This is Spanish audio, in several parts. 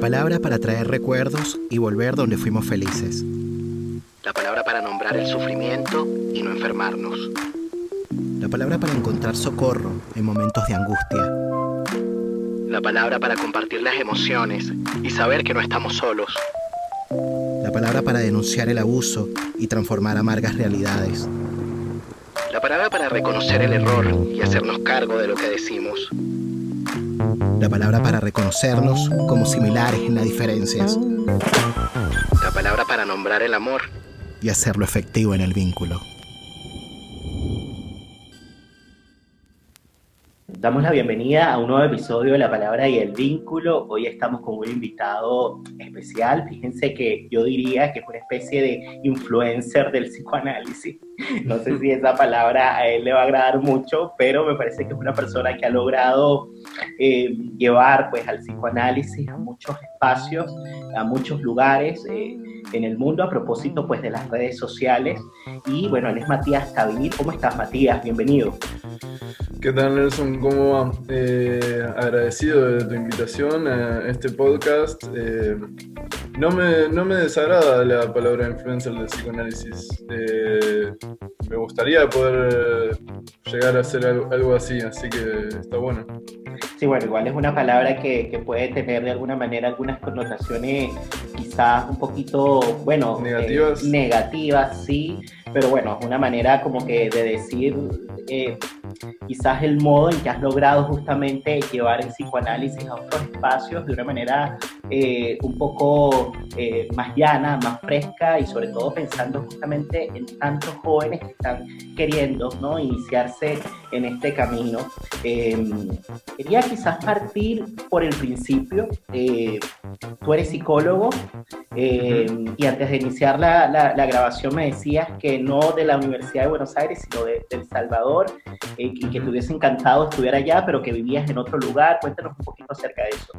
palabra para traer recuerdos y volver donde fuimos felices. La palabra para nombrar el sufrimiento y no enfermarnos. La palabra para encontrar socorro en momentos de angustia. La palabra para compartir las emociones y saber que no estamos solos. La palabra para denunciar el abuso y transformar amargas realidades. La palabra para reconocer el error y hacernos cargo de lo que decimos. La palabra para reconocernos como similares en las diferencias. La palabra para nombrar el amor y hacerlo efectivo en el vínculo. Damos la bienvenida a un nuevo episodio de La Palabra y el Vínculo. Hoy estamos con un invitado especial. Fíjense que yo diría que es una especie de influencer del psicoanálisis. No sé si esa palabra a él le va a agradar mucho, pero me parece que es una persona que ha logrado llevar pues, al psicoanálisis a muchos espacios, a muchos lugares en el mundo, a propósito pues, de las redes sociales. Y bueno, él es Matías Tavil. ¿Cómo estás, Matías? Bienvenido. ¿Qué tal, Nelson? ¿Cómo va? Agradecido de tu invitación a este podcast. No me desagrada la palabra influencer del psicoanálisis. Me gustaría poder llegar a hacer algo así que está bueno. Sí, bueno, igual es una palabra que puede tener de alguna manera algunas connotaciones quizás un poquito, bueno, negativas, sí, pero bueno, es una manera como que de decir quizás el modo en que has logrado justamente llevar el psicoanálisis a otros espacios de una manera un poco más llana, más fresca y sobre todo pensando justamente en tantos jóvenes que están queriendo, ¿no?, iniciarse en este camino. Quería quizás partir por el principio. Tú eres psicólogo y antes de iniciar la grabación me decías que no de la Universidad de Buenos Aires, sino de El Salvador, y que te hubiese encantado estudiar allá, pero que vivías en otro lugar. Cuéntanos un poquito acerca de eso.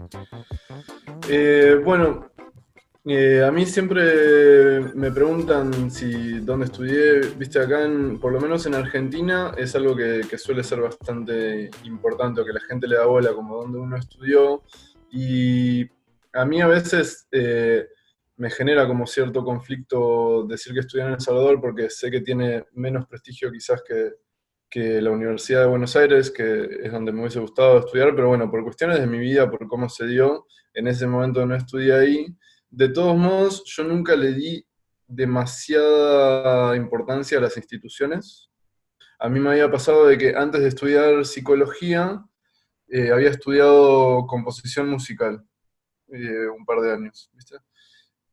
A mí siempre me preguntan dónde estudié. Viste, acá, por lo menos en Argentina, es algo que suele ser bastante importante, o que la gente le da bola, como dónde uno estudió. Y a mí a veces me genera como cierto conflicto decir que estudié en El Salvador, porque sé que tiene menos prestigio quizás que la Universidad de Buenos Aires, que es donde me hubiese gustado estudiar, pero bueno, por cuestiones de mi vida, por cómo se dio, en ese momento no estudié ahí. De todos modos, yo nunca le di demasiada importancia a las instituciones. A mí me había pasado de que antes de estudiar psicología, había estudiado composición musical un par de años, ¿viste?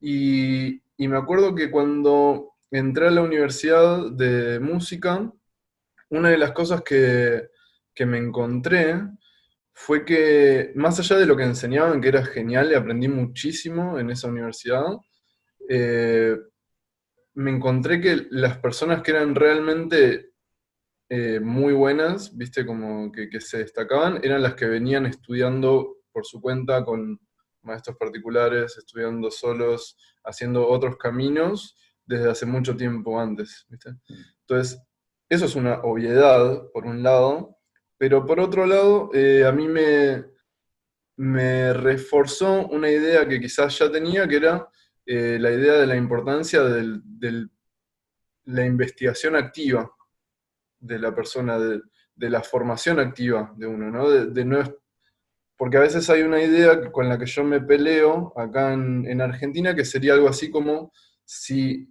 Y me acuerdo que cuando entré a la universidad de música, una de las cosas que me encontré fue que, más allá de lo que enseñaban, que era genial y aprendí muchísimo en esa universidad, eh, me encontré que las personas que eran realmente muy buenas, viste, como que se destacaban, eran las que venían estudiando por su cuenta con maestros particulares, estudiando solos, haciendo otros caminos desde hace mucho tiempo antes, ¿viste? Entonces, eso es una obviedad, por un lado, pero por otro lado, a mí me reforzó una idea que quizás ya tenía, que era la idea de la importancia de la investigación activa de la persona, de la formación activa de uno, ¿no? Porque a veces hay una idea con la que yo me peleo acá en Argentina, que sería algo así como si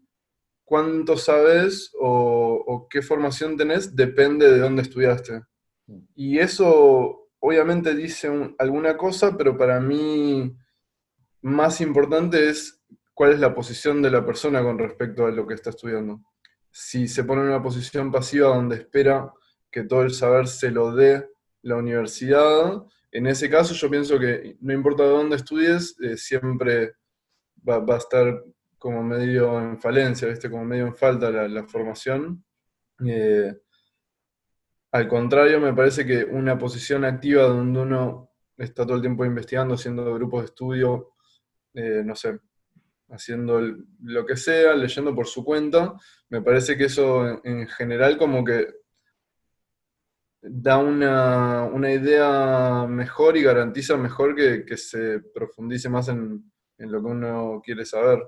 cuánto sabes o qué formación tenés depende de dónde estudiaste. Y eso obviamente dice alguna cosa, pero para mí más importante es cuál es la posición de la persona con respecto a lo que está estudiando. Si se pone en una posición pasiva donde espera que todo el saber se lo dé la universidad, en ese caso yo pienso que no importa de dónde estudies, siempre va a estar como medio en falencia, ¿viste? Como medio en falta la formación. Eh, Al contrario, me parece que una posición activa donde uno está todo el tiempo investigando, haciendo grupos de estudio, no sé, haciendo lo que sea, leyendo por su cuenta, me parece que eso en general como que da una idea mejor y garantiza mejor que se profundice más en lo que uno quiere saber.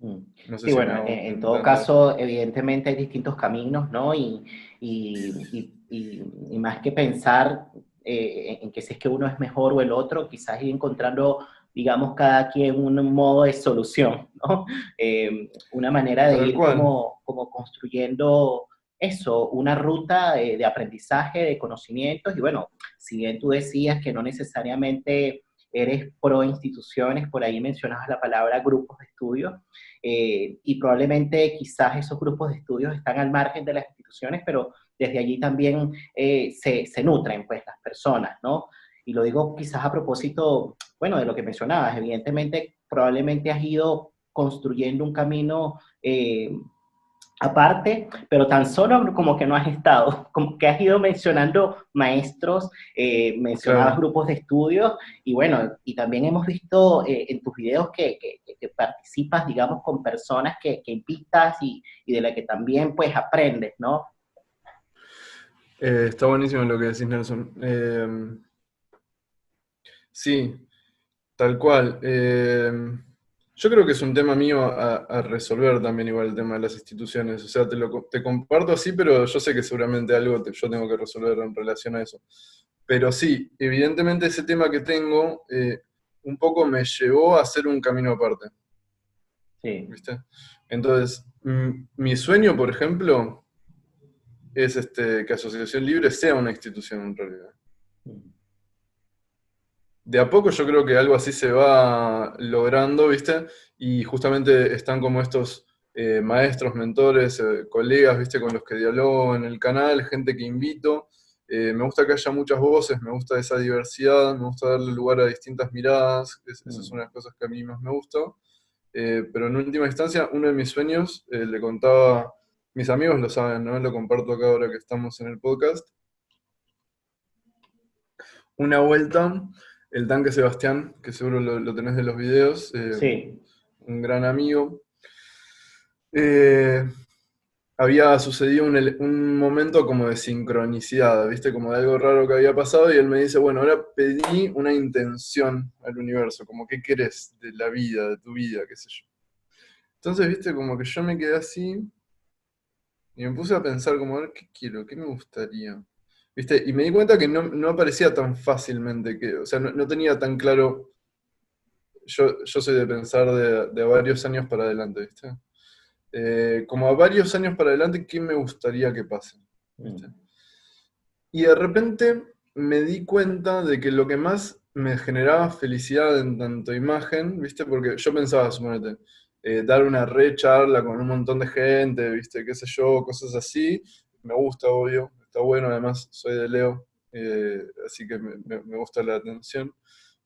No sé Sí, si me bueno, hago en todo entender. caso, evidentemente hay distintos caminos, ¿no? Y más que pensar en que si es que uno es mejor o el otro, quizás ir encontrando, digamos, cada quien un modo de solución, ¿no? Una manera de Tal ir cual. como construyendo eso, una ruta de aprendizaje, de conocimientos. Y bueno, si bien tú decías que no necesariamente eres pro instituciones, por ahí mencionabas la palabra grupos de estudio, y probablemente quizás esos grupos de estudios están al margen de las instituciones, pero desde allí también se nutren pues las personas, ¿no? Y lo digo quizás a propósito, bueno, de lo que mencionabas, evidentemente probablemente has ido construyendo un camino aparte, pero tan solo como que no has estado, como que has ido mencionando maestros, mencionabas Claro. grupos de estudios, y bueno, y también hemos visto en tus videos que participas, digamos, con personas que invitas y de las que también pues aprendes, ¿no? Está buenísimo lo que decís, Nelson. Sí, tal cual. Yo creo que es un tema mío a resolver también igual el tema de las instituciones. O sea, te comparto así, pero yo sé que seguramente algo yo tengo que resolver en relación a eso. Pero sí, evidentemente ese tema que tengo un poco me llevó a hacer un camino aparte, Sí. ¿viste? Entonces, mi sueño, por ejemplo, es que Asociación Libre sea una institución en realidad. De a poco yo creo que algo así se va logrando, ¿viste? Y justamente están como estos maestros, mentores, colegas, ¿viste? Con los que dialogo en el canal, gente que invito. Me gusta que haya muchas voces, me gusta esa diversidad, me gusta darle lugar a distintas miradas, esa es una de las cosas que a mí más me gusta. Pero en última instancia, uno de mis sueños, le contaba, mis amigos lo saben, ¿no? Lo comparto acá ahora que estamos en el podcast. Una vuelta, el tanque Sebastián, que seguro lo tenés de los videos, Sí. un gran amigo, eh, había sucedido un momento como de sincronicidad, ¿viste? Como de algo raro que había pasado y él me dice, bueno, ahora pedí una intención al universo, como qué querés de la vida, de tu vida, qué sé yo. Entonces, ¿viste? Como que yo me quedé así y me puse a pensar como, a ver, ¿qué quiero? ¿Qué me gustaría? ¿Viste? Y me di cuenta que no aparecía tan fácilmente, o sea, no tenía tan claro. Yo soy de pensar de varios años para adelante, ¿viste? Como a varios años para adelante, ¿qué me gustaría que pase? ¿Viste? Y de repente me di cuenta de que lo que más me generaba felicidad en tanto imagen, ¿viste? Porque yo pensaba, suponete, dar una re charla con un montón de gente, ¿viste? Qué sé yo, cosas así. Me gusta, obvio, está bueno, además soy de Leo, así que me gusta la atención.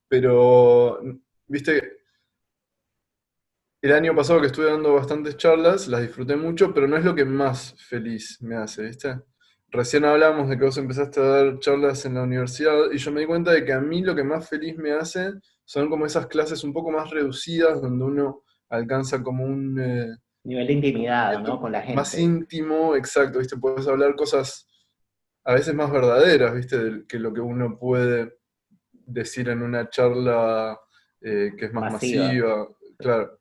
Pero, ¿viste? El año pasado que estuve dando bastantes charlas, las disfruté mucho, pero no es lo que más feliz me hace, ¿viste? Recién hablamos de que vos empezaste a dar charlas en la universidad y yo me di cuenta de que a mí lo que más feliz me hace son como esas clases un poco más reducidas donde uno alcanza como un Nivel de intimidad, ¿no? conocimiento Con la más gente. íntimo, exacto, ¿viste? Puedes hablar cosas a veces más verdaderas, ¿viste? Que lo que uno puede decir en una charla que es más Masiva. masiva, claro.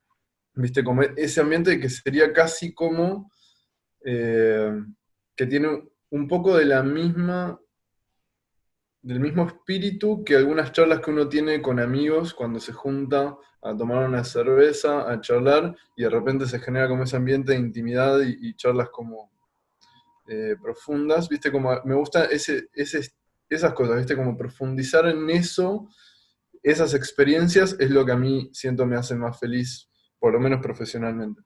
¿Viste? Como ese ambiente que sería casi como eh, que tiene un poco de del mismo espíritu que algunas charlas que uno tiene con amigos cuando se junta a tomar una cerveza, a charlar, y de repente se genera como ese ambiente de intimidad y charlas como profundas, ¿viste? Como me gusta esas cosas, ¿viste? Como profundizar en eso, esas experiencias es lo que a mí siento me hace más feliz, por lo menos profesionalmente.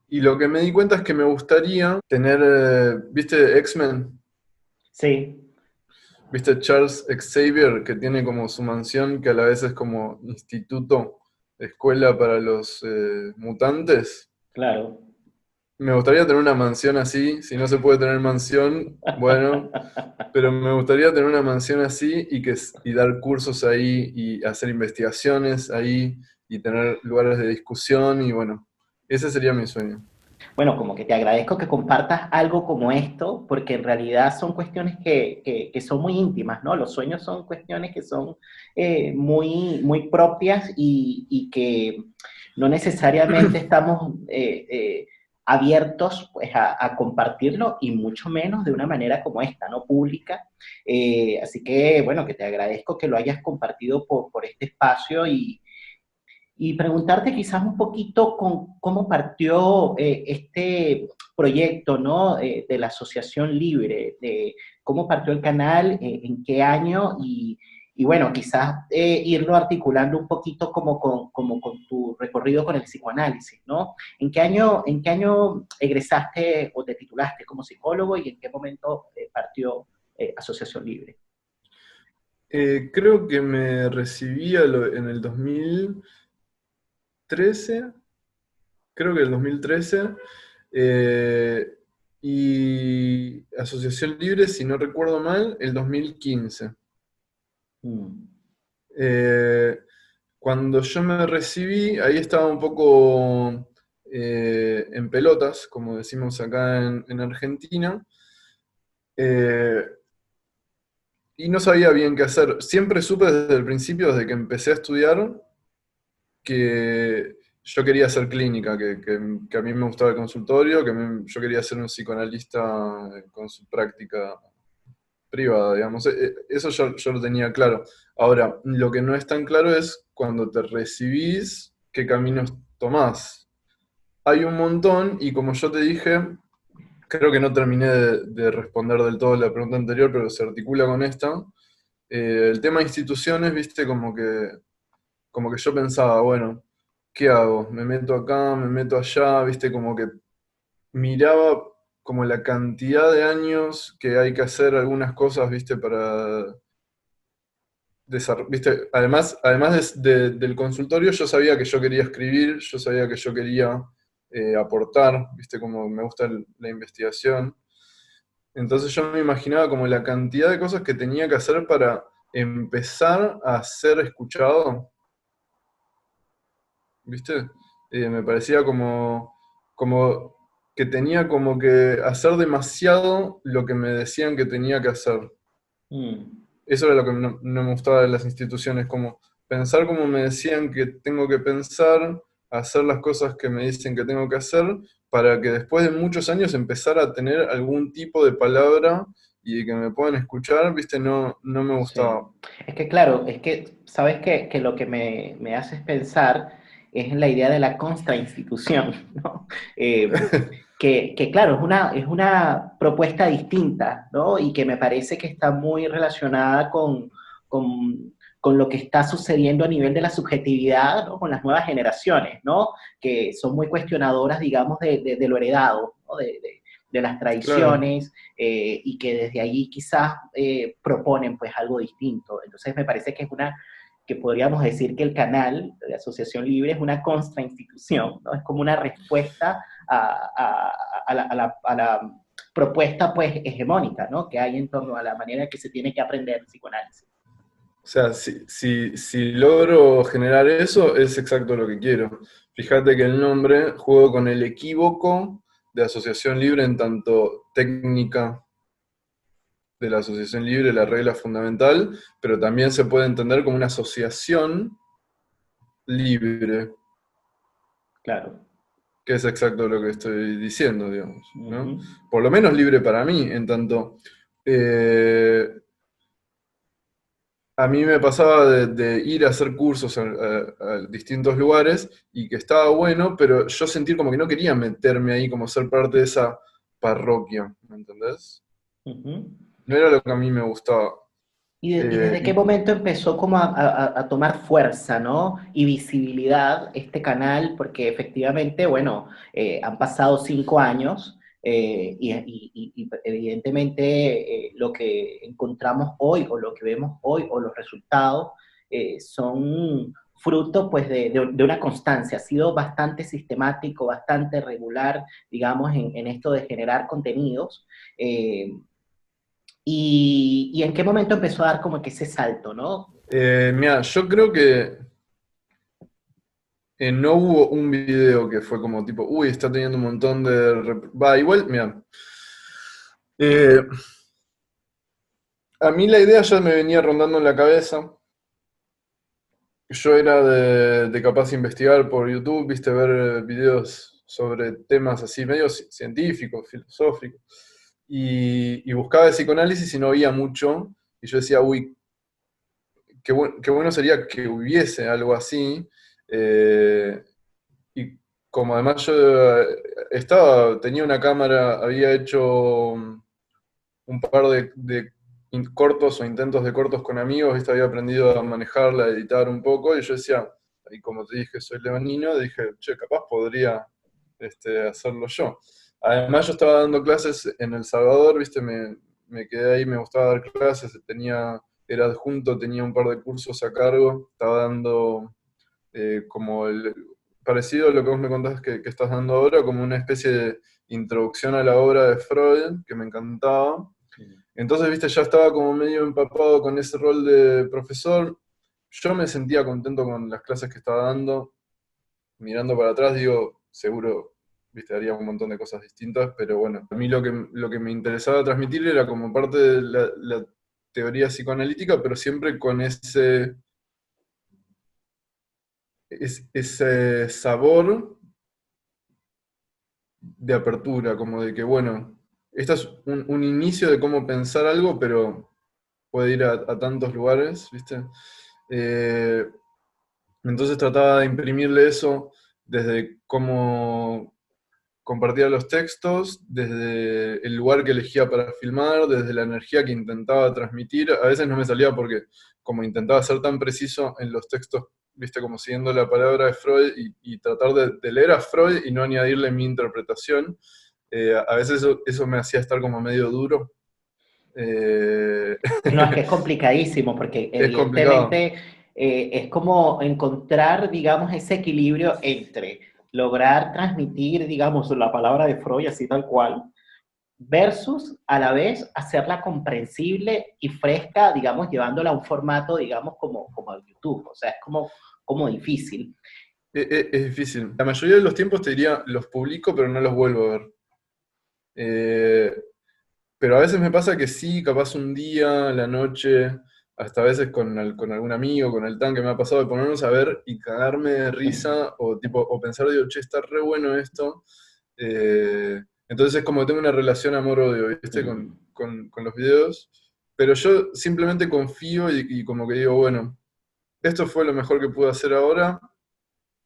Y lo que me di cuenta es que me gustaría tener, ¿viste X-Men? Sí, ¿Viste Charles Xavier, que tiene como su mansión, que a la vez es como instituto, escuela para los mutantes? claro. Me gustaría tener una mansión así, si no se puede tener mansión, bueno, pero me gustaría tener una mansión así y dar cursos ahí y hacer investigaciones ahí y tener lugares de discusión y bueno, ese sería mi sueño. bueno, como que te agradezco que compartas algo como esto, porque en realidad son cuestiones que son muy íntimas, ¿no? Los sueños son cuestiones que son muy, muy propias y que no necesariamente estamos abiertos pues, a compartirlo y mucho menos de una manera como esta, ¿no? Pública. Así que, bueno, que te agradezco que lo hayas compartido por este espacio y preguntarte quizás un poquito con cómo partió este proyecto, ¿no? De la Asociación Libre, de cómo partió el canal, en qué año y bueno, quizás irlo articulando un poquito como con tu recorrido con el psicoanálisis, ¿no? En qué año egresaste o te titulaste como psicólogo y en qué momento partió Asociación Libre? Creo que me recibí en el 2013, creo que el 2013, eh, y Asociación Libre, si no recuerdo mal, el 2015. Mm. Eh, Cuando yo me recibí, ahí estaba un poco en pelotas, como decimos acá en Argentina, eh, y no sabía bien qué hacer. Siempre supe desde el principio, desde que empecé a estudiar, que yo quería hacer clínica, que a mí me gustaba el consultorio, yo quería ser un psicoanalista con su práctica privada, digamos. Eso yo lo tenía claro. Ahora, lo que no es tan claro es cuando te recibís, qué caminos tomás. Hay un montón, y como yo te dije, creo que no terminé de responder del todo la pregunta anterior, pero se articula con esta. El tema de instituciones, viste, como que yo pensaba, bueno, ¿qué hago? ¿Me meto acá? ¿Me meto allá? Viste, como que miraba como la cantidad de años que hay que hacer algunas cosas, viste, para viste, además del consultorio, yo sabía que yo quería escribir, yo sabía que yo quería aportar, viste, como me gusta la investigación. Entonces yo me imaginaba como la cantidad de cosas que tenía que hacer para empezar a ser escuchado, viste. Me parecía como que tenía como que hacer demasiado lo que me decían que tenía que hacer. Mm. Eso era lo que no me gustaba de las instituciones, como pensar como me decían que tengo que pensar, hacer las cosas que me dicen que tengo que hacer, para que después de muchos años empezar a tener algún tipo de palabra y que me puedan escuchar, viste, no me Sí, gustaba. es que claro, es que sabes que lo que me haces pensar es en la idea de la construcción, ¿no? Que claro, es una propuesta distinta, ¿no? Y que me parece que está muy relacionada con lo que está sucediendo a nivel de la subjetividad, ¿no? Con las nuevas generaciones, ¿no? Que son muy cuestionadoras, digamos, de lo heredado, ¿no? De las Claro. tradiciones, y que desde allí quizás proponen pues algo distinto. Entonces me parece que es que podríamos decir que el canal de Asociación Libre es una contrainstitución, ¿no? Es como una respuesta a la propuesta pues hegemónica, ¿no? Que hay en torno a la manera que se tiene que aprender el psicoanálisis. O sea, si logro generar eso, es exacto lo que quiero. Fíjate que el nombre juego con el equívoco de asociación libre en tanto técnica de la asociación libre, la regla fundamental, pero también se puede entender como una asociación libre, Claro. que es exacto lo que estoy diciendo, digamos, Uh ¿no? -huh. Por lo menos libre para mí, en tanto eh, a mí me pasaba de ir a hacer cursos a distintos lugares y que estaba bueno, pero yo sentir como que no quería meterme ahí, como ser parte de esa parroquia, ¿me entendés? Uh -huh. No era lo que a mí me gustaba. Y desde qué Y momento empezó como a tomar fuerza, ¿no? Y visibilidad este canal, porque efectivamente, bueno, han pasado 5 años y evidentemente lo que encontramos hoy o lo que vemos hoy o los resultados son fruto pues de una constancia. Ha sido bastante sistemático, bastante regular, digamos, en esto de generar contenidos. Y en qué momento empezó a dar como que ese salto, ¿no? mira, yo creo que no hubo un video que fue como tipo, uy, está teniendo un montón de... Va, igual, mira. A mí la idea ya me venía rondando en la cabeza. Yo era de capaz investigar por YouTube, viste, ver videos sobre temas así medio científicos, filosóficos, y buscaba el psicoanálisis y no había mucho, y yo decía, uy, qué bueno sería que hubiese algo así, y como además yo tenía una cámara, había hecho un par de cortos o intentos de cortos con amigos, ¿viste? Había aprendido a manejarla, a editar un poco, y yo decía, y como te dije, soy leonino, dije, che, capaz podría hacerlo yo. Además, yo estaba dando clases en El Salvador, ¿viste? Me quedé ahí, me gustaba dar clases, era adjunto, tenía un par de cursos a cargo, estaba dando como parecido a lo que vos me contás que estás dando ahora, como una especie de introducción a la obra de Freud, que me encantaba. Entonces, viste, ya estaba como medio empapado con ese rol de profesor. Yo me sentía contento con las clases que estaba dando. Mirando para atrás, digo, seguro, viste, haría un montón de cosas distintas, pero bueno, a mí lo que me interesaba transmitir era como parte de la teoría psicoanalítica, pero siempre con ese sabor de apertura, como de que, bueno, este es un inicio de cómo pensar algo, pero puede ir a tantos lugares, ¿viste? Eh, entonces trataba de imprimirle eso desde cómo compartía los textos, desde el lugar que elegía para filmar, desde la energía que intentaba transmitir. A veces no me salía porque como intentaba ser tan preciso en los textos, viste, como siguiendo la palabra de Freud y tratar de leer a Freud y no añadirle mi interpretación, a veces eso me hacía estar como medio duro. No, es que es complicadísimo porque Es complicado. evidentemente es como encontrar, digamos, ese equilibrio entre lograr transmitir, digamos, la palabra de Freud así tal cual, versus a la vez hacerla comprensible y fresca, digamos, llevándola a un formato, digamos, como el YouTube. O sea, es como difícil. Es difícil. La mayoría de los tiempos te diría, los publico, pero no los vuelvo a ver. Eh, pero a veces me pasa que sí, capaz un día, la noche, hasta a veces con algún amigo, con el tanque me ha pasado de ponernos a ver y cagarme de risa, o tipo, o pensar, digo, che, está re bueno esto. Entonces es como que tengo una relación amor-odio, ¿viste? Con los videos. Pero yo simplemente confío y como que digo, bueno, esto fue lo mejor que pude hacer ahora,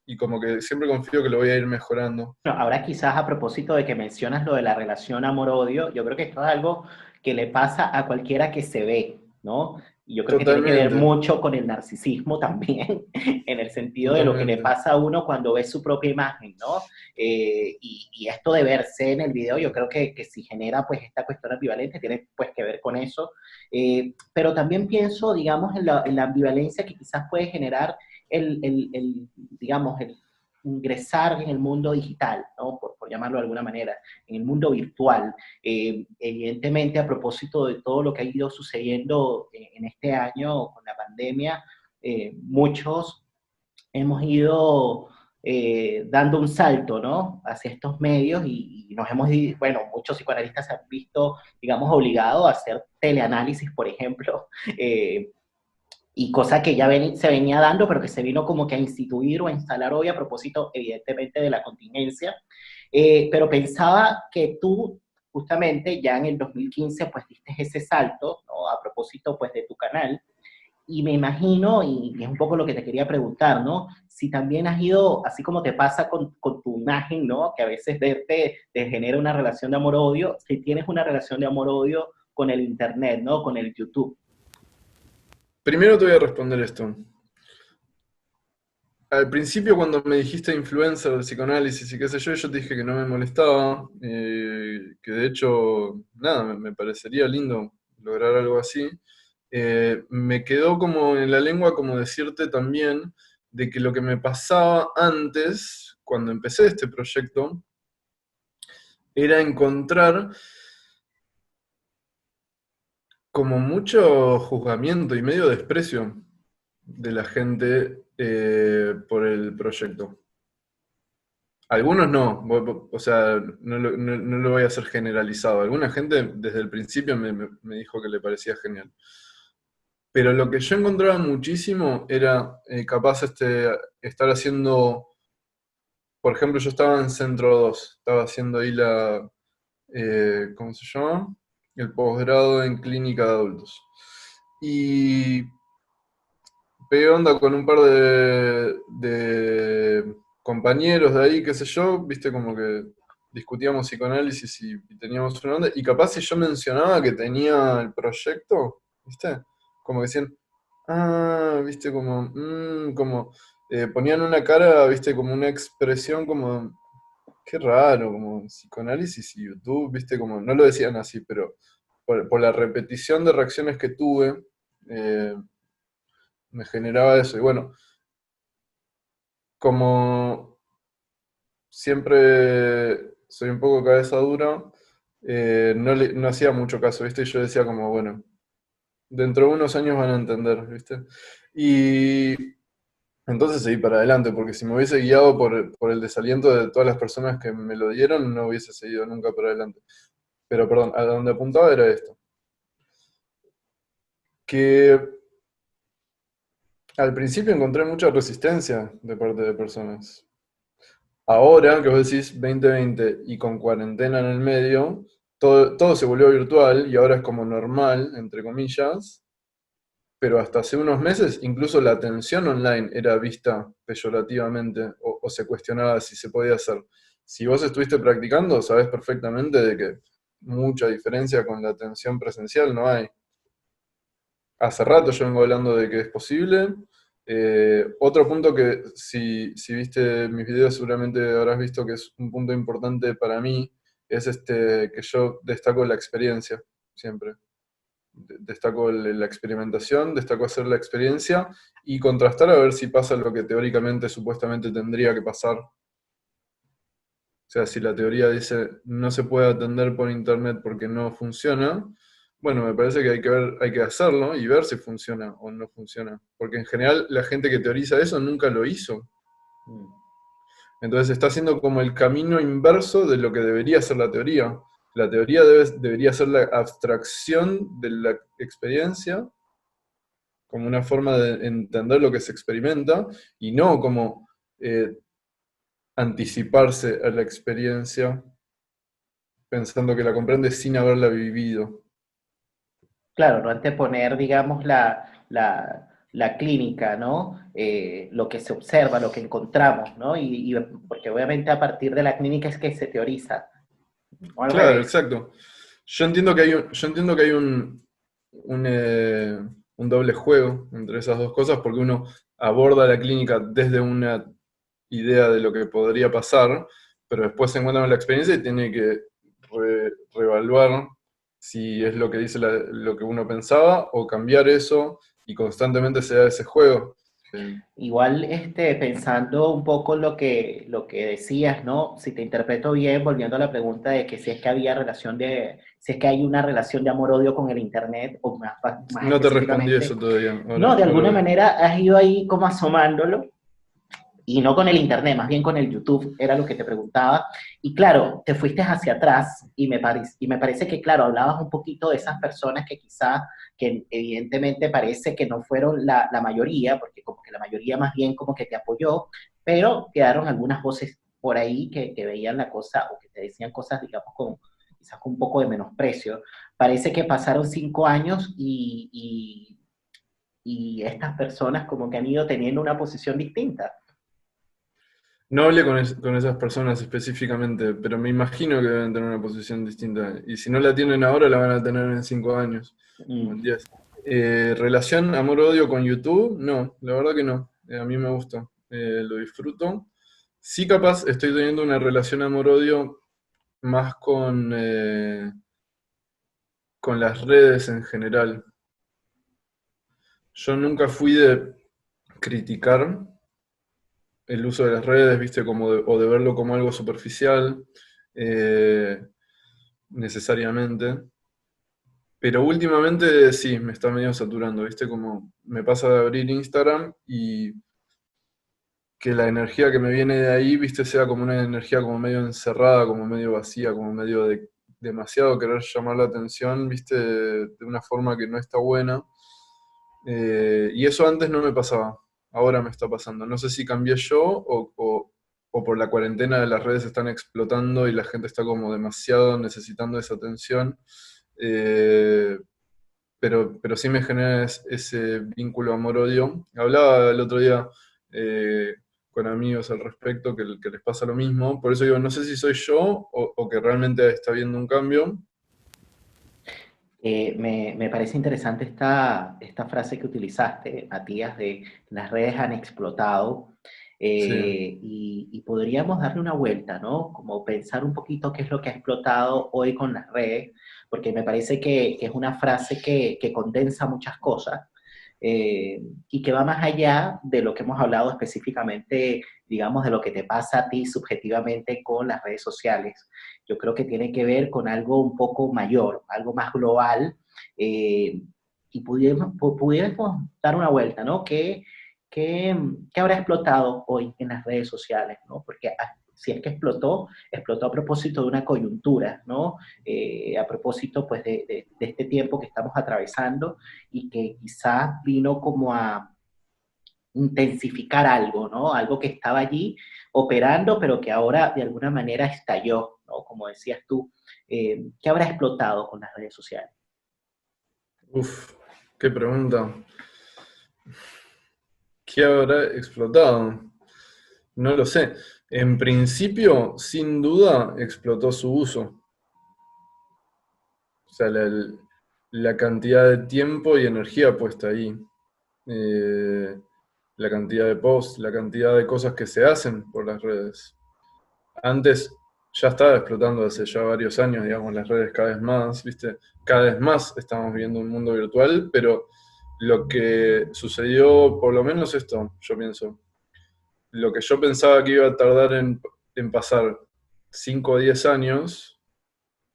y como que siempre confío que lo voy a ir mejorando. Bueno, ahora quizás a propósito de que mencionas lo de la relación amor-odio, yo creo que esto es algo que le pasa a cualquiera que se ve, ¿no? Y yo creo que tiene que ver Totalmente, mucho con el narcisismo también, en el sentido de lo que le totalmente. pasa a uno cuando ve su propia imagen, ¿no? Y esto de verse en el video, yo creo que si genera pues esta cuestión ambivalente, tiene pues que ver con eso. Pero también pienso, digamos, en la ambivalencia que quizás puede generar digamos, el ingresar en el mundo digital, ¿no? Por llamarlo de alguna manera, en el mundo virtual. Evidentemente, a propósito de todo lo que ha ido sucediendo en este año con la pandemia, muchos hemos ido dando un salto, ¿no? Hacia estos medios y nos hemos, bueno, muchos psicoanalistas se han visto, digamos, obligados a hacer teleanálisis, por ejemplo, y cosa que ya se venía dando, pero que se vino como que a instituir o a instalar hoy a propósito, evidentemente, de la contingencia. Pero pensaba que tú, justamente, ya en el 2015, pues diste ese salto, ¿no? A propósito, pues, de tu canal. Y me imagino, y es un poco lo que te quería preguntar, ¿no? Si también has ido, así como te pasa con tu imagen, ¿no? Que a veces te genera una relación de amor-odio, si tienes una relación de amor-odio con el Internet, ¿no? Con el YouTube. Primero te voy a responder esto. Al principio, cuando me dijiste influencer del psicoanálisis y qué sé yo te dije que no me molestaba, que de hecho, nada, me parecería lindo lograr algo así. Me quedó como en la lengua como decirte también de que lo que me pasaba antes, cuando empecé este proyecto, era encontrar como mucho juzgamiento y medio desprecio de la gente por el proyecto. Algunos no, o sea, no lo voy a hacer generalizado. Alguna gente desde el principio me dijo que le parecía genial. Pero lo que yo encontraba muchísimo era capaz estar haciendo, por ejemplo, yo estaba en Centro 2, estaba haciendo ahí ¿cómo se llama? El posgrado en clínica de adultos. Y pegué onda con un par de compañeros de ahí, qué sé yo, viste, como que discutíamos psicoanálisis y teníamos una onda, y capaz si yo mencionaba que tenía el proyecto, viste, como que decían, ah, viste, como ponían una cara, viste, como una expresión como, qué raro, como psicoanálisis y YouTube, viste, como, no lo decían así, pero por la repetición de reacciones que tuve, eh, me generaba eso. Y bueno, como siempre soy un poco cabeza dura, no hacía mucho caso, ¿viste? Y yo decía como, bueno, dentro de unos años van a entender, ¿viste? Y entonces seguí para adelante, porque si me hubiese guiado por el desaliento de todas las personas que me lo dieron, no hubiese seguido nunca para adelante. Pero perdón, a donde apuntaba era esto. Que al principio encontré mucha resistencia de parte de personas. Ahora que vos decís 2020 y con cuarentena en el medio, todo se volvió virtual y ahora es como normal, entre comillas, pero hasta hace unos meses incluso la atención online era vista peyorativamente o se cuestionaba si se podía hacer. Si vos estuviste practicando, sabés perfectamente de que mucha diferencia con la atención presencial no hay. Hace rato yo vengo hablando de que es posible. Otro punto que si viste mis videos seguramente habrás visto que es un punto importante para mí, es que yo destaco la experiencia, siempre. Destaco la experimentación, destaco hacer la experiencia y contrastar a ver si pasa lo que teóricamente, supuestamente tendría que pasar. O sea, si la teoría dice no se puede atender por internet porque no funciona, bueno, me parece que hay que hacerlo y ver si funciona o no funciona. Porque en general la gente que teoriza eso nunca lo hizo. Entonces está haciendo como el camino inverso de lo que debería ser la teoría. La teoría debería ser la abstracción de la experiencia como una forma de entender lo que se experimenta y no como anticiparse a la experiencia pensando que la comprende sin haberla vivido. Claro, no anteponer, digamos, la clínica, ¿no? Lo que se observa, lo que encontramos, ¿no? Porque obviamente a partir de la clínica es que se teoriza, o al Claro, revés. exacto. Yo entiendo que hay un doble juego entre esas dos cosas, porque uno aborda la clínica desde una idea de lo que podría pasar, pero después se encuentra con la experiencia y tiene que reevaluar si es lo que dice lo que uno pensaba o cambiar eso y constantemente se da ese juego. Igual, pensando un poco lo que decías, ¿no? Si te interpreto bien, volviendo a la pregunta de que si es que si es que hay una relación de amor-odio con el Internet, o más No te respondí específicamente, eso todavía. no, de Ahora alguna voy. manera has ido ahí como asomándolo, y no con el internet, más bien con el YouTube, era lo que te preguntaba. Y claro, te fuiste hacia atrás y me parece que, claro, hablabas un poquito de esas personas que quizás, que evidentemente parece que no fueron la mayoría, porque como que la mayoría más bien como que te apoyó, pero quedaron algunas voces por ahí que veían la cosa o que te decían cosas, digamos, quizás con un poco de menosprecio. Parece que pasaron 5 años y estas personas como que han ido teniendo una posición distinta. No hablé con esas personas específicamente, pero me imagino que deben tener una posición distinta. Y si no la tienen ahora, la van a tener en 5 años o en Mm. 10. ¿Relación amor-odio con YouTube? No, la verdad que no. A mí me gusta, lo disfruto. Sí, capaz estoy teniendo una relación amor-odio más con las redes en general. Yo nunca fui de criticar el uso de las redes, viste, o de verlo como algo superficial, eh, necesariamente. Pero últimamente sí, me está medio saturando, viste, como me pasa de abrir Instagram y que la energía que me viene de ahí, viste, sea como una energía como medio encerrada, como medio vacía, como medio de demasiado querer llamar la atención, viste, de una forma que no está buena. Y eso antes no me pasaba, ahora me está pasando. No sé si cambié yo o por la cuarentena de las redes están explotando y la gente está como demasiado necesitando esa atención. Pero sí me genera ese vínculo amor-odio. Hablaba el otro día con amigos al respecto que les pasa lo mismo. Por eso digo, no sé si soy yo o que realmente está habiendo un cambio. Me parece interesante esta frase que utilizaste, Matías, de las redes han explotado, Sí. y podríamos darle una vuelta, ¿no? Como pensar un poquito qué es lo que ha explotado hoy con las redes, porque me parece que es una frase que condensa muchas cosas, y que va más allá de lo que hemos hablado específicamente, digamos, de lo que te pasa a ti subjetivamente con las redes sociales. Yo creo que tiene que ver con algo un poco mayor, algo más global, y pudiéramos dar una vuelta, ¿no? ¿Qué habrá explotado hoy en las redes sociales, ¿no? Porque si es que explotó a propósito de una coyuntura, ¿no? A propósito, pues, de este tiempo que estamos atravesando y que quizás vino como a intensificar algo, ¿no? Algo que estaba allí operando, pero que ahora de alguna manera estalló, ¿no? Como decías tú, ¿qué habrá explotado con las redes sociales? Uf, qué pregunta. ¿Qué habrá explotado? No lo sé. En principio, sin duda, explotó su uso. O sea, la cantidad de tiempo y energía puesta ahí. Eh, la cantidad de posts, la cantidad de cosas que se hacen por las redes. Antes ya estaba explotando hace ya varios años, digamos, las redes cada vez más, ¿viste? Cada vez más estamos viviendo un mundo virtual, pero lo que sucedió, por lo menos esto, yo pienso, lo que yo pensaba que iba a tardar en pasar 5 o 10 años,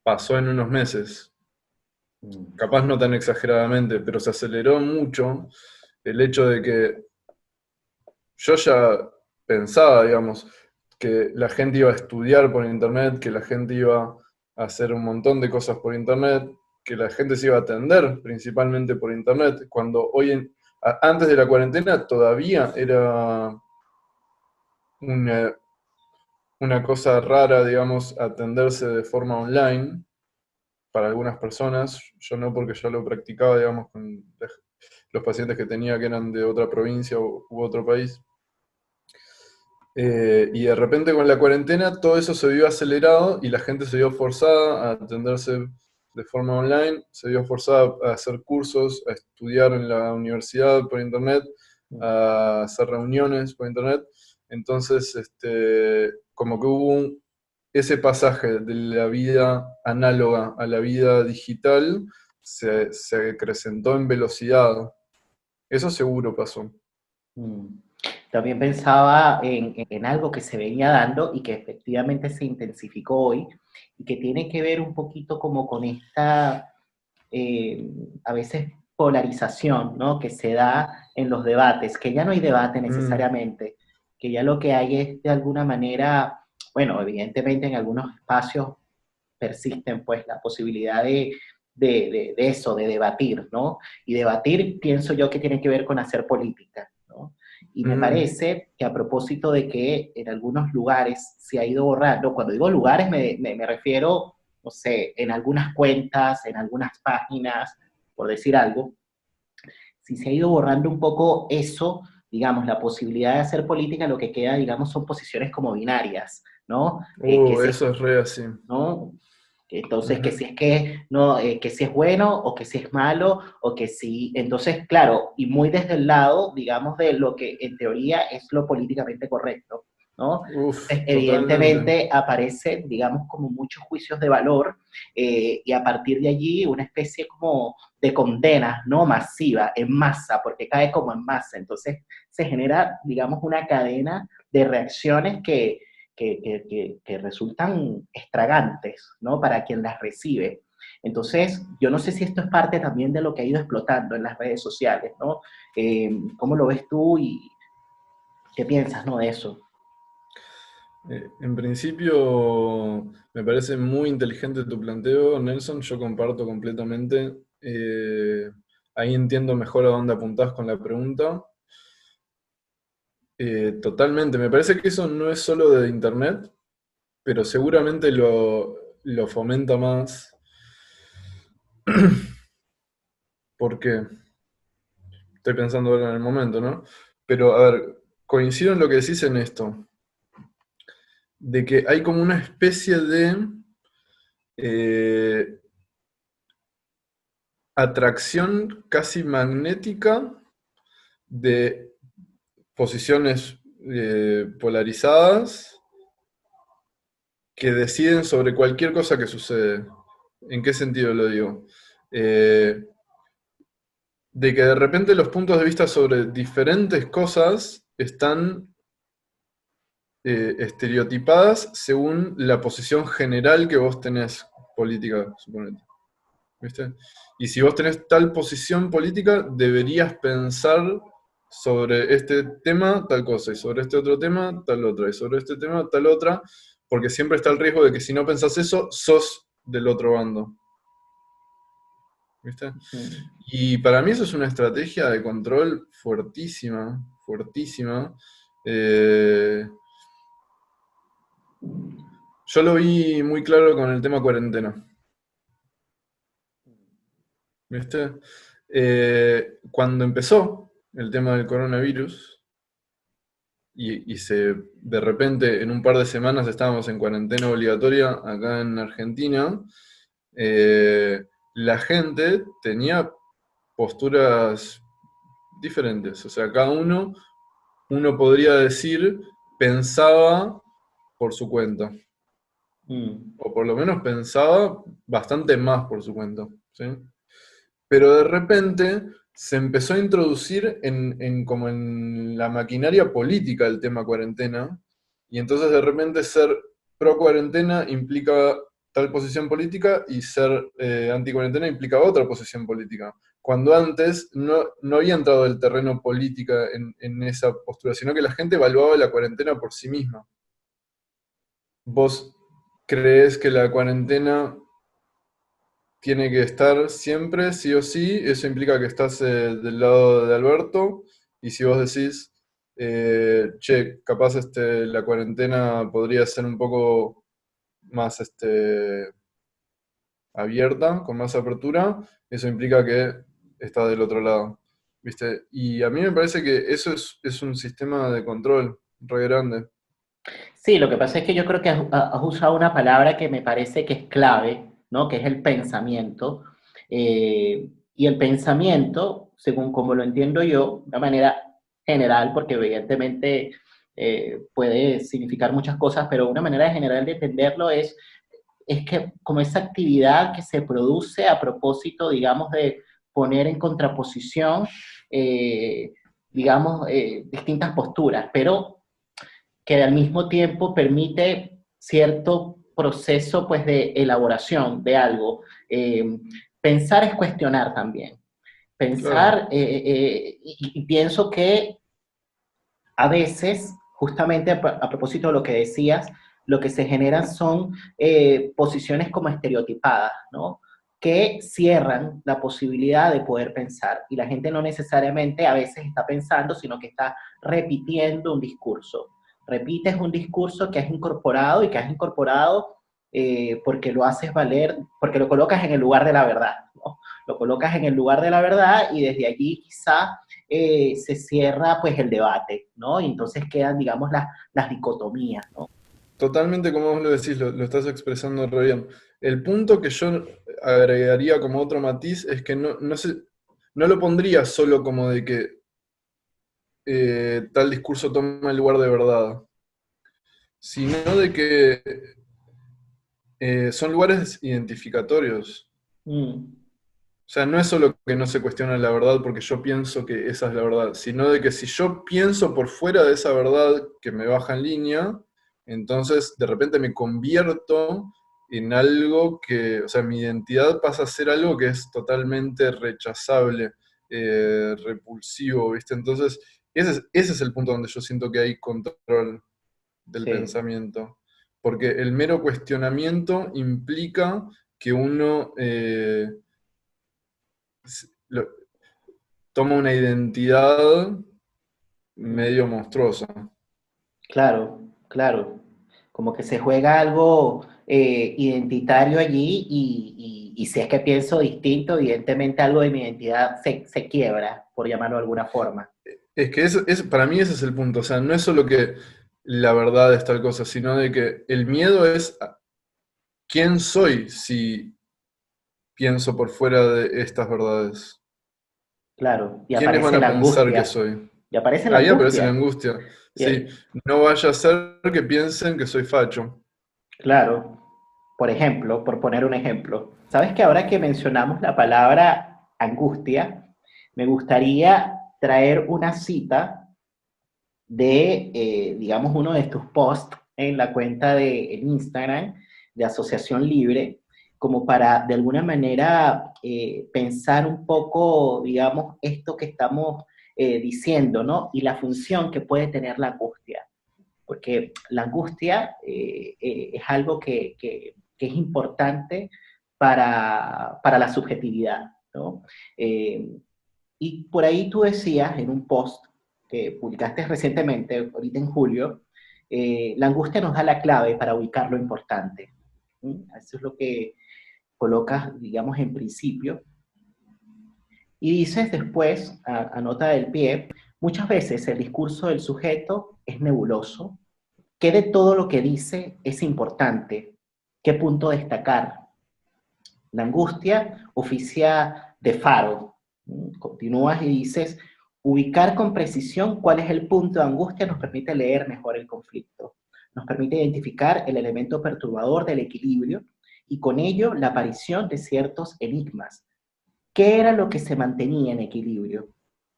pasó en unos meses. Capaz no tan exageradamente, pero se aceleró mucho el hecho de que yo ya pensaba, digamos, que la gente iba a estudiar por internet, que la gente iba a hacer un montón de cosas por internet, que la gente se iba a atender principalmente por internet, cuando antes de la cuarentena todavía era una, una cosa rara, digamos, atenderse de forma online para algunas personas. Yo no, porque ya lo practicaba, digamos, con los pacientes que tenía que eran de otra provincia u otro país. Y de repente con la cuarentena todo eso se vio acelerado y la gente se vio forzada a atenderse de forma online, se vio forzada a hacer cursos, a estudiar en la universidad por internet, a hacer reuniones por internet. Entonces, como que hubo ese pasaje de la vida análoga a la vida digital, se acrecentó en velocidad. Eso seguro pasó. Mm. También pensaba en algo que se venía dando y que efectivamente se intensificó hoy y que tiene que ver un poquito como con esta, a veces, polarización, ¿no? Que se da en los debates, que ya no hay debate Mm, necesariamente, que ya lo que hay es de alguna manera, bueno, evidentemente en algunos espacios persisten pues la posibilidad de eso, de debatir, ¿no? Y debatir pienso yo que tiene que ver con hacer política, ¿no? Y me mm, parece que a propósito de que en algunos lugares se ha ido borrando, cuando digo lugares me refiero, no sé, en algunas cuentas, en algunas páginas, por decir algo, si se ha ido borrando un poco eso, digamos, la posibilidad de hacer política, lo que queda, digamos, son posiciones como binarias, ¿no? Que si eso es re así. ¿no? Entonces, que Ujú. si es que, no, que si es bueno o que si es malo o que si, entonces, claro, y muy desde el lado, digamos, de lo que en teoría es lo políticamente correcto, ¿no? Uf, Entonces, totalmente. evidentemente aparecen, digamos, como muchos juicios de valor, y a partir de allí una especie como de condena, ¿no? Masiva, en masa, porque cae como en masa. Entonces, se genera, digamos, una cadena de reacciones que resultan estragantes, ¿no? Para quien las recibe. Entonces, yo no sé si esto es parte también de lo que ha ido explotando en las redes sociales, ¿no? ¿Cómo lo ves tú? Y... ¿Qué piensas, no, de eso? En principio, me parece muy inteligente tu planteo, Nelson. Yo comparto completamente. Ahí entiendo mejor a dónde apuntás con la pregunta. Totalmente. Me parece que eso no es solo de Internet, pero seguramente lo fomenta más. ¿Por qué? Estoy pensando ahora en el momento, ¿no? Pero, a ver, coincido en lo que decís en esto, de que hay como una especie de eh, atracción casi magnética de posiciones polarizadas que deciden sobre cualquier cosa que sucede. ¿En qué sentido lo digo? Eh, de que de repente los puntos de vista sobre diferentes cosas están estereotipadas según la posición general que vos tenés política, suponete. ¿Viste? Y si vos tenés tal posición política, deberías pensar sobre este tema tal cosa, y sobre este otro tema tal otra, y sobre este tema tal otra, porque siempre está el riesgo de que si no pensás eso, sos del otro bando. ¿Viste? Mm. Y para mí eso es una estrategia de control fuertísima, fuertísima. Eh, yo lo vi muy claro con el tema cuarentena. ¿Viste? Cuando empezó el tema del coronavirus de repente en un par de semanas estábamos en cuarentena obligatoria acá en Argentina, eh, la gente tenía posturas diferentes. O sea, uno podría decir, pensaba por su cuenta. Mm. O por lo menos pensaba bastante más por su cuenta. ¿Sí? Pero de repente se empezó a introducir como en la maquinaria política el tema cuarentena, y entonces de repente ser pro cuarentena implica tal posición política y ser anti cuarentena implica otra posición política. Cuando antes no había entrado el terreno política en esa postura, sino que la gente evaluaba la cuarentena por sí misma. ¿Vos creés que la cuarentena tiene que estar siempre, sí o sí? Eso implica que estás del lado de Alberto, y si vos decís, che, capaz la cuarentena podría ser un poco más abierta, con más apertura, eso implica que está del otro lado, ¿viste? Y a mí me parece que eso es un sistema de control re grande. Sí, lo que pasa es que yo creo que has usado una palabra que me parece que es clave, ¿no? Que es el pensamiento. Y el pensamiento, según como lo entiendo yo, de una manera general, porque evidentemente puede significar muchas cosas, pero una manera general de entenderlo es que como esa actividad que se produce a propósito, digamos, de poner en contraposición, digamos, distintas posturas, pero que al mismo tiempo permite cierto proceso pues de elaboración de algo. Pensar es cuestionar también. Claro, Pensar, y pienso que a veces, justamente a propósito de lo que decías, lo que se generan son posiciones como estereotipadas, ¿no? Que cierran la posibilidad de poder pensar. Y la gente no necesariamente a veces está pensando, sino que está repitiendo un discurso. Repites un discurso que has incorporado y que has incorporado porque lo haces valer, porque lo colocas en el lugar de la verdad, ¿no? Lo colocas en el lugar de la verdad y desde allí quizá se cierra pues el debate, ¿no? Y entonces quedan, digamos, las dicotomías, ¿no? totalmente como vos lo decís, lo estás expresando re bien. El punto que yo agregaría como otro matiz es que no lo pondría solo como de que tal discurso toma el lugar de verdad, sino de que son lugares identificatorios. Mm. O sea, no es solo que no se cuestiona la verdad porque yo pienso que esa es la verdad, sino de que si yo pienso por fuera de esa verdad que me baja en línea, entonces de repente me convierto en algo que, o sea, mi identidad pasa a ser algo que es totalmente rechazable, repulsivo, ¿viste? Entonces, ese es el punto donde yo siento que hay control del pensamiento. Porque el mero cuestionamiento implica que uno toma una identidad medio monstruosa. Claro, claro. Como que se juega algo identitario allí y si es que pienso distinto, evidentemente algo de mi identidad se quiebra, por llamarlo de alguna forma. Es que para mí ese es el punto. O sea, no es solo que la verdad es tal cosa, sino de que el miedo es quién soy si pienso por fuera de estas verdades. Claro, y ¿Quiénes van aparece a la pensar que angustia. soy? Y aparece la Ahí aparece la angustia. angustia. Sí, Y- no vaya a ser que piensen que soy facho. claro, por ejemplo, por poner un ejemplo. ¿Sabes que ahora que mencionamos la palabra angustia, me gustaría traer una cita de, digamos, uno de tus posts en la cuenta de en Instagram de Asociación Libre, como para de alguna manera pensar un poco, digamos, esto que estamos diciendo, ¿no? Y la función que puede tener la angustia. Porque la angustia es algo que es importante para la subjetividad, ¿no? Eh, y por ahí tú decías en un post que publicaste recientemente, ahorita en julio, la angustia nos da la clave para ubicar lo importante. ¿Mm? Eso es lo que colocas, digamos, en principio. Y dices después, a nota del pie, muchas veces el discurso del sujeto es nebuloso. ¿Qué de todo lo que dice es importante? ¿Qué punto destacar? La angustia oficia de faro. Continúas y dices, ubicar con precisión cuál es el punto de angustia nos permite leer mejor el conflicto. Nos permite identificar el elemento perturbador del equilibrio y con ello la aparición de ciertos enigmas. ¿Qué era lo que se mantenía en equilibrio?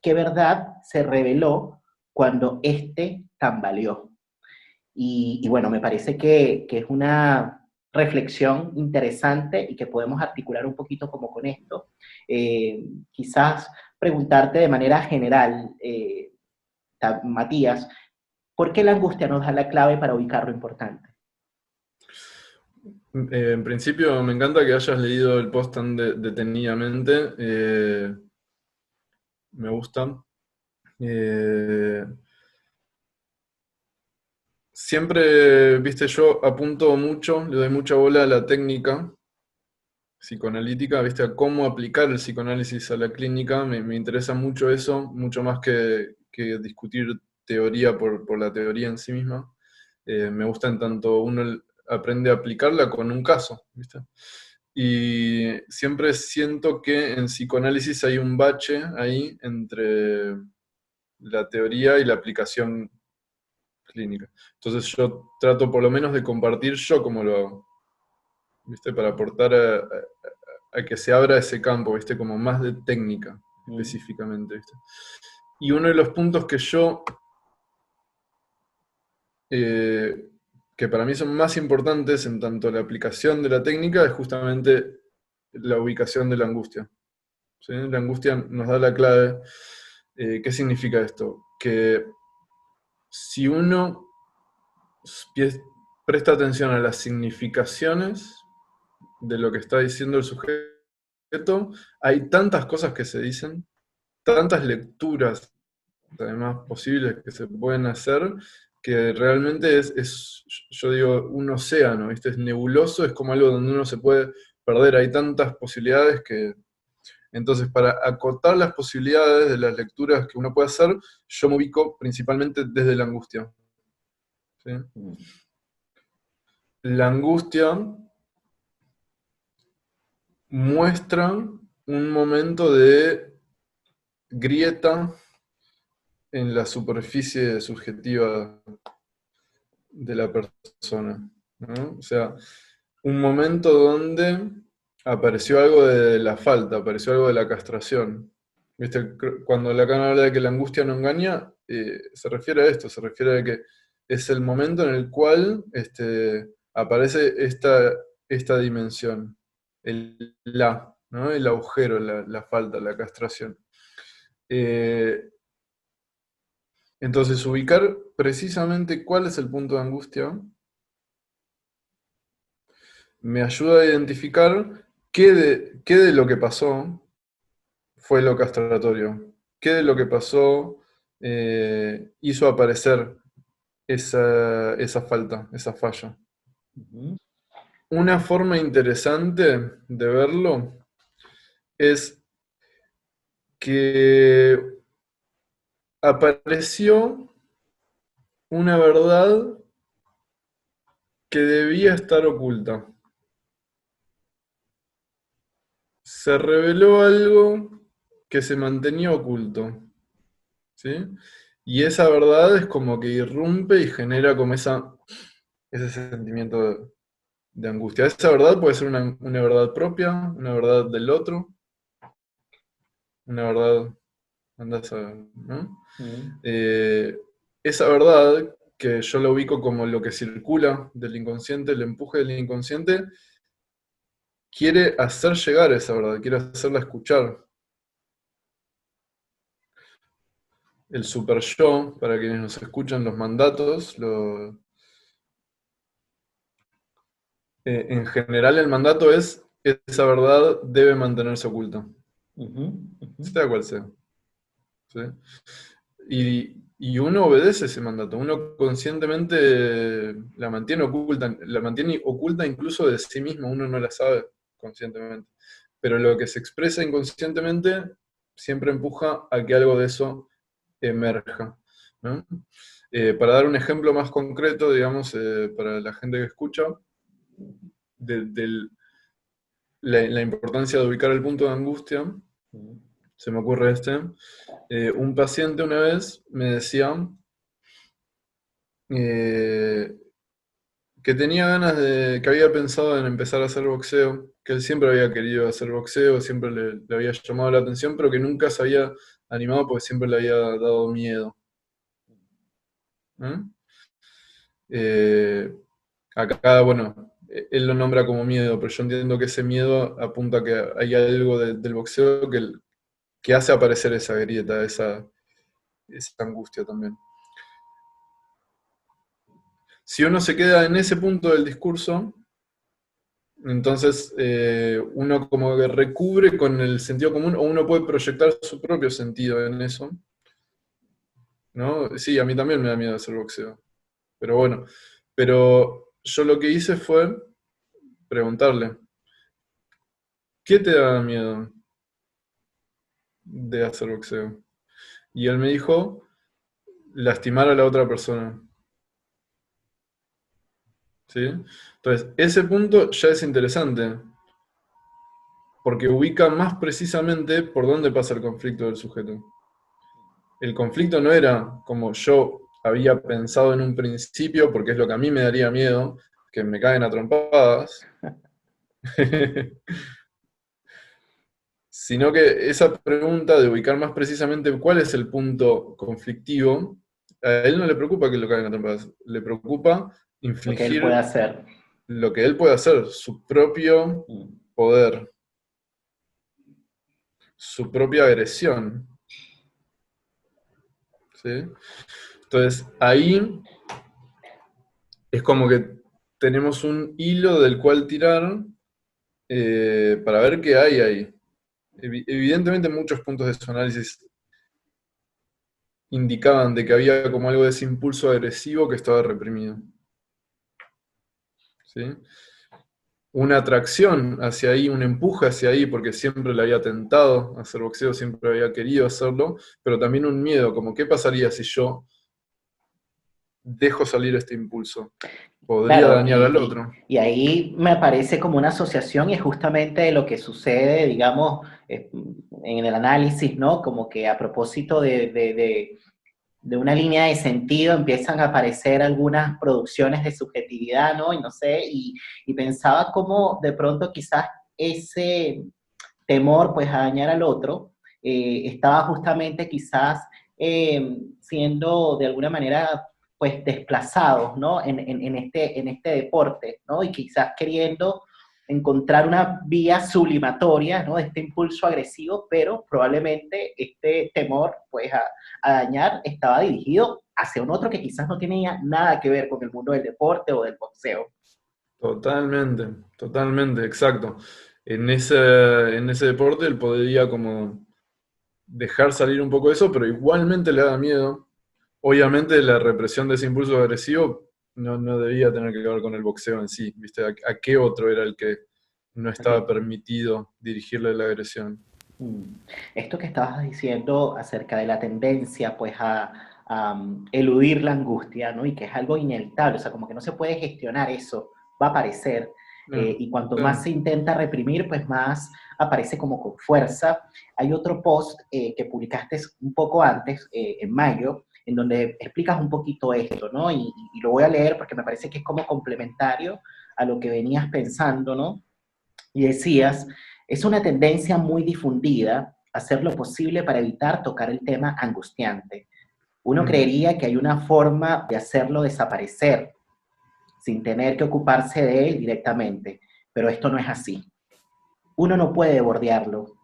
¿Qué verdad se reveló cuando éste tambaleó? Y bueno, me parece que es una reflexión interesante y que podemos articular un poquito como con esto. Quizás preguntarte de manera general, Matías, ¿por qué la angustia nos da la clave para ubicar lo importante? En principio, me encanta que hayas leído el post tan detenidamente. Me gusta. Eh, Siempre, viste, yo apunto mucho, le doy mucha bola a la técnica psicoanalítica, viste, a cómo aplicar el psicoanálisis a la clínica. Me interesa mucho eso, mucho más que discutir teoría por la teoría en sí misma. Me gusta en tanto uno aprende a aplicarla con un caso, ¿viste? Y siempre siento que en psicoanálisis hay un bache ahí entre la teoría y la aplicación clínica. Entonces yo trato por lo menos de compartir yo cómo lo hago, ¿viste? Para aportar a que se abra ese campo, ¿viste? Como más de técnica específicamente, ¿viste? Y uno de los puntos que yo, que para mí son más importantes en tanto la aplicación de la técnica, es justamente la ubicación de la angustia. ¿Sí? La angustia nos da la clave. ¿Qué significa esto? Que si uno presta atención a las significaciones de lo que está diciendo el sujeto, hay tantas cosas que se dicen, tantas lecturas además posibles que se pueden hacer, que realmente yo digo, un océano, ¿viste? Es nebuloso, es como algo donde uno se puede perder, hay tantas posibilidades que... Entonces, para acotar las posibilidades de las lecturas que uno puede hacer, yo me ubico principalmente desde la angustia. ¿Sí? La angustia muestra un momento de grieta en la superficie subjetiva de la persona, ¿no? O sea, un momento donde apareció algo de la falta, apareció algo de la castración. ¿Viste? Cuando Lacan habla de que la angustia no engaña, se refiere a esto, se refiere a que es el momento en el cual aparece esta dimensión, ¿no? El agujero, la falta, la castración. Entonces, ubicar precisamente cuál es el punto de angustia me ayuda a identificar qué de lo que pasó fue lo castratorio, qué de lo que pasó hizo aparecer esa falta, esa falla. Una forma interesante de verlo es que apareció una verdad que debía estar oculta. Se reveló algo que se mantenía oculto, ¿sí? Y esa verdad es como que irrumpe y genera como ese sentimiento de angustia. Esa verdad puede ser una verdad propia, una verdad del otro, una verdad, andás a ver, ¿no? Esa verdad, que yo la ubico como lo que circula del inconsciente, el empuje del inconsciente, quiere hacer llegar esa verdad, quiere hacerla escuchar. El super yo, para quienes nos escuchan, los mandatos, en general el mandato es que esa verdad debe mantenerse oculta, sea cual sea. ¿Sí? Y uno obedece ese mandato, uno conscientemente la mantiene oculta incluso de sí mismo, uno no la sabe conscientemente. Pero lo que se expresa inconscientemente siempre empuja a que algo de eso emerja, ¿no? Para dar un ejemplo más concreto, digamos, para la gente que escucha, de la importancia de ubicar el punto de angustia, se me ocurre un paciente una vez me decía que tenía ganas que había pensado en empezar a hacer boxeo, que él siempre había querido hacer boxeo, siempre le había llamado la atención, pero que nunca se había animado porque siempre le había dado miedo. Acá, bueno, él lo nombra como miedo, pero yo entiendo que ese miedo apunta a que hay algo del boxeo que hace aparecer esa grieta, esa angustia también. Si uno se queda en ese punto del discurso, entonces uno como que recubre con el sentido común, o uno puede proyectar su propio sentido en eso, ¿no? Sí, a mí también me da miedo hacer boxeo, pero bueno, pero yo lo que hice fue preguntarle, ¿qué te da miedo de hacer boxeo? Y él me dijo, lastimar a la otra persona. ¿Sí? Entonces, ese punto ya es interesante, porque ubica más precisamente por dónde pasa el conflicto del sujeto. El conflicto no era como yo había pensado en un principio, porque es lo que a mí me daría miedo, que me caen a trompadas, sino que esa pregunta de ubicar más precisamente cuál es el punto conflictivo, a él no le preocupa que lo caigan a trompadas, le preocupa infligir lo que él puede hacer. Lo que él puede hacer, su propio poder, su propia agresión. ¿Sí? Entonces, ahí es como que tenemos un hilo del cual tirar para ver qué hay ahí. Evidentemente muchos puntos de su análisis indicaban de que había como algo de ese impulso agresivo que estaba reprimido. ¿Sí? Una atracción hacia ahí, un empuje hacia ahí, porque siempre le había tentado hacer boxeo, siempre había querido hacerlo, pero también un miedo, como qué pasaría si yo dejo salir este impulso. Podría Claro, dañar al otro. y ahí me parece como una asociación y es justamente lo que sucede, digamos, en el análisis, ¿no? Como que a propósito de una línea de sentido empiezan a aparecer algunas producciones de subjetividad, ¿no? Y no sé, y pensaba cómo de pronto quizás ese temor pues a dañar al otro estaba justamente quizás siendo de alguna manera pues desplazados, ¿no? En este deporte, ¿no? Y quizás queriendo encontrar una vía sublimatoria, ¿no?, de este impulso agresivo, pero probablemente este temor, pues, a dañar estaba dirigido hacia un otro que quizás no tenía nada que ver con el mundo del deporte o del boxeo. Totalmente, totalmente, exacto. En ese deporte él podría como dejar salir un poco eso, pero igualmente le da miedo. Obviamente la represión de ese impulso agresivo no debía tener que ver con el boxeo en sí, ¿viste? ¿A qué otro era el que no estaba permitido dirigirle la agresión? Esto que estabas diciendo acerca de la tendencia, pues, a eludir la angustia, ¿no? Y que es algo inevitable, o sea, como que no se puede gestionar eso, va a aparecer, y cuanto más se intenta reprimir, pues más aparece como con fuerza. Hay otro post que publicaste un poco antes, en mayo, en donde explicas un poquito esto, ¿no? Y lo voy a leer porque me parece que es como complementario a lo que venías pensando, ¿no? Y decías, es una tendencia muy difundida hacer lo posible para evitar tocar el tema angustiante. Uno creería que hay una forma de hacerlo desaparecer sin tener que ocuparse de él directamente, pero esto no es así. Uno no puede bordearlo,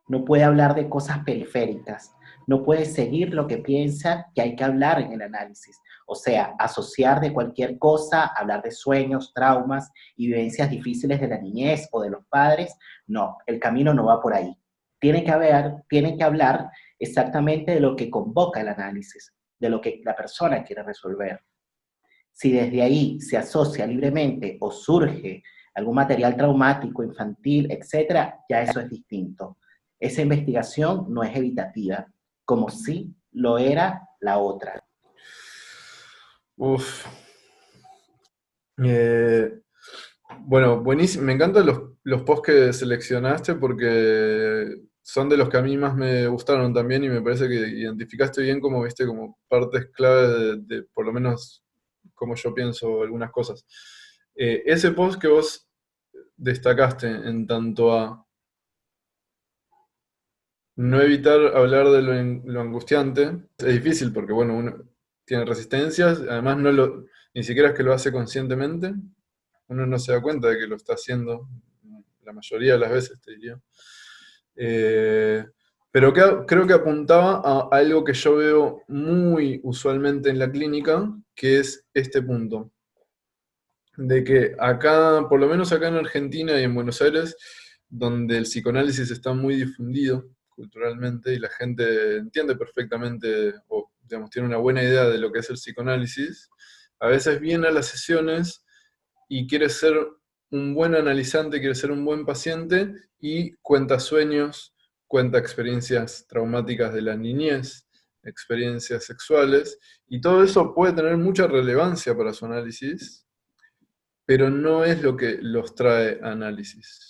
no puede hablar de cosas periféricas, no puede seguir lo que piensa que hay que hablar en el análisis. O sea, asociar de cualquier cosa, hablar de sueños, traumas y vivencias difíciles de la niñez o de los padres. No, el camino no va por ahí. Tiene que hablar exactamente de lo que convoca el análisis, de lo que la persona quiere resolver. Si desde ahí se asocia libremente o surge algún material traumático, infantil, etcétera, ya eso es distinto. Esa investigación no es evitativa, como sí lo era la otra. Uf. Bueno, buenísimo. Me encantan los posts que seleccionaste porque son de los que a mí más me gustaron también y me parece que identificaste bien como, viste, como partes clave de por lo menos cómo yo pienso algunas cosas. Ese post que vos destacaste en tanto a no evitar hablar de lo angustiante, es difícil porque, bueno, uno tiene resistencias, además ni siquiera es que lo hace conscientemente, uno no se da cuenta de que lo está haciendo, la mayoría de las veces, te diría. Pero creo que apuntaba a algo que yo veo muy usualmente en la clínica, que es este punto. De que acá, por lo menos acá en Argentina y en Buenos Aires, donde el psicoanálisis está muy difundido culturalmente y la gente entiende perfectamente, o digamos, tiene una buena idea de lo que es el psicoanálisis, a veces viene a las sesiones y quiere ser un buen analizante, quiere ser un buen paciente y cuenta sueños, cuenta experiencias traumáticas de la niñez, experiencias sexuales, y todo eso puede tener mucha relevancia para su análisis, pero no es lo que los trae a análisis.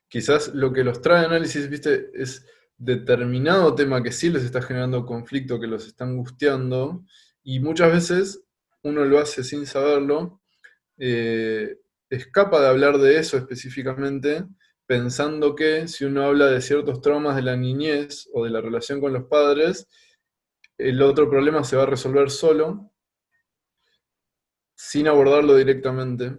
Quizás lo que los trae a análisis, viste, es determinado tema que sí les está generando conflicto, que los está angustiando, y muchas veces uno lo hace sin saberlo, escapa de hablar de eso específicamente, pensando que si uno habla de ciertos traumas de la niñez o de la relación con los padres, el otro problema se va a resolver solo, sin abordarlo directamente,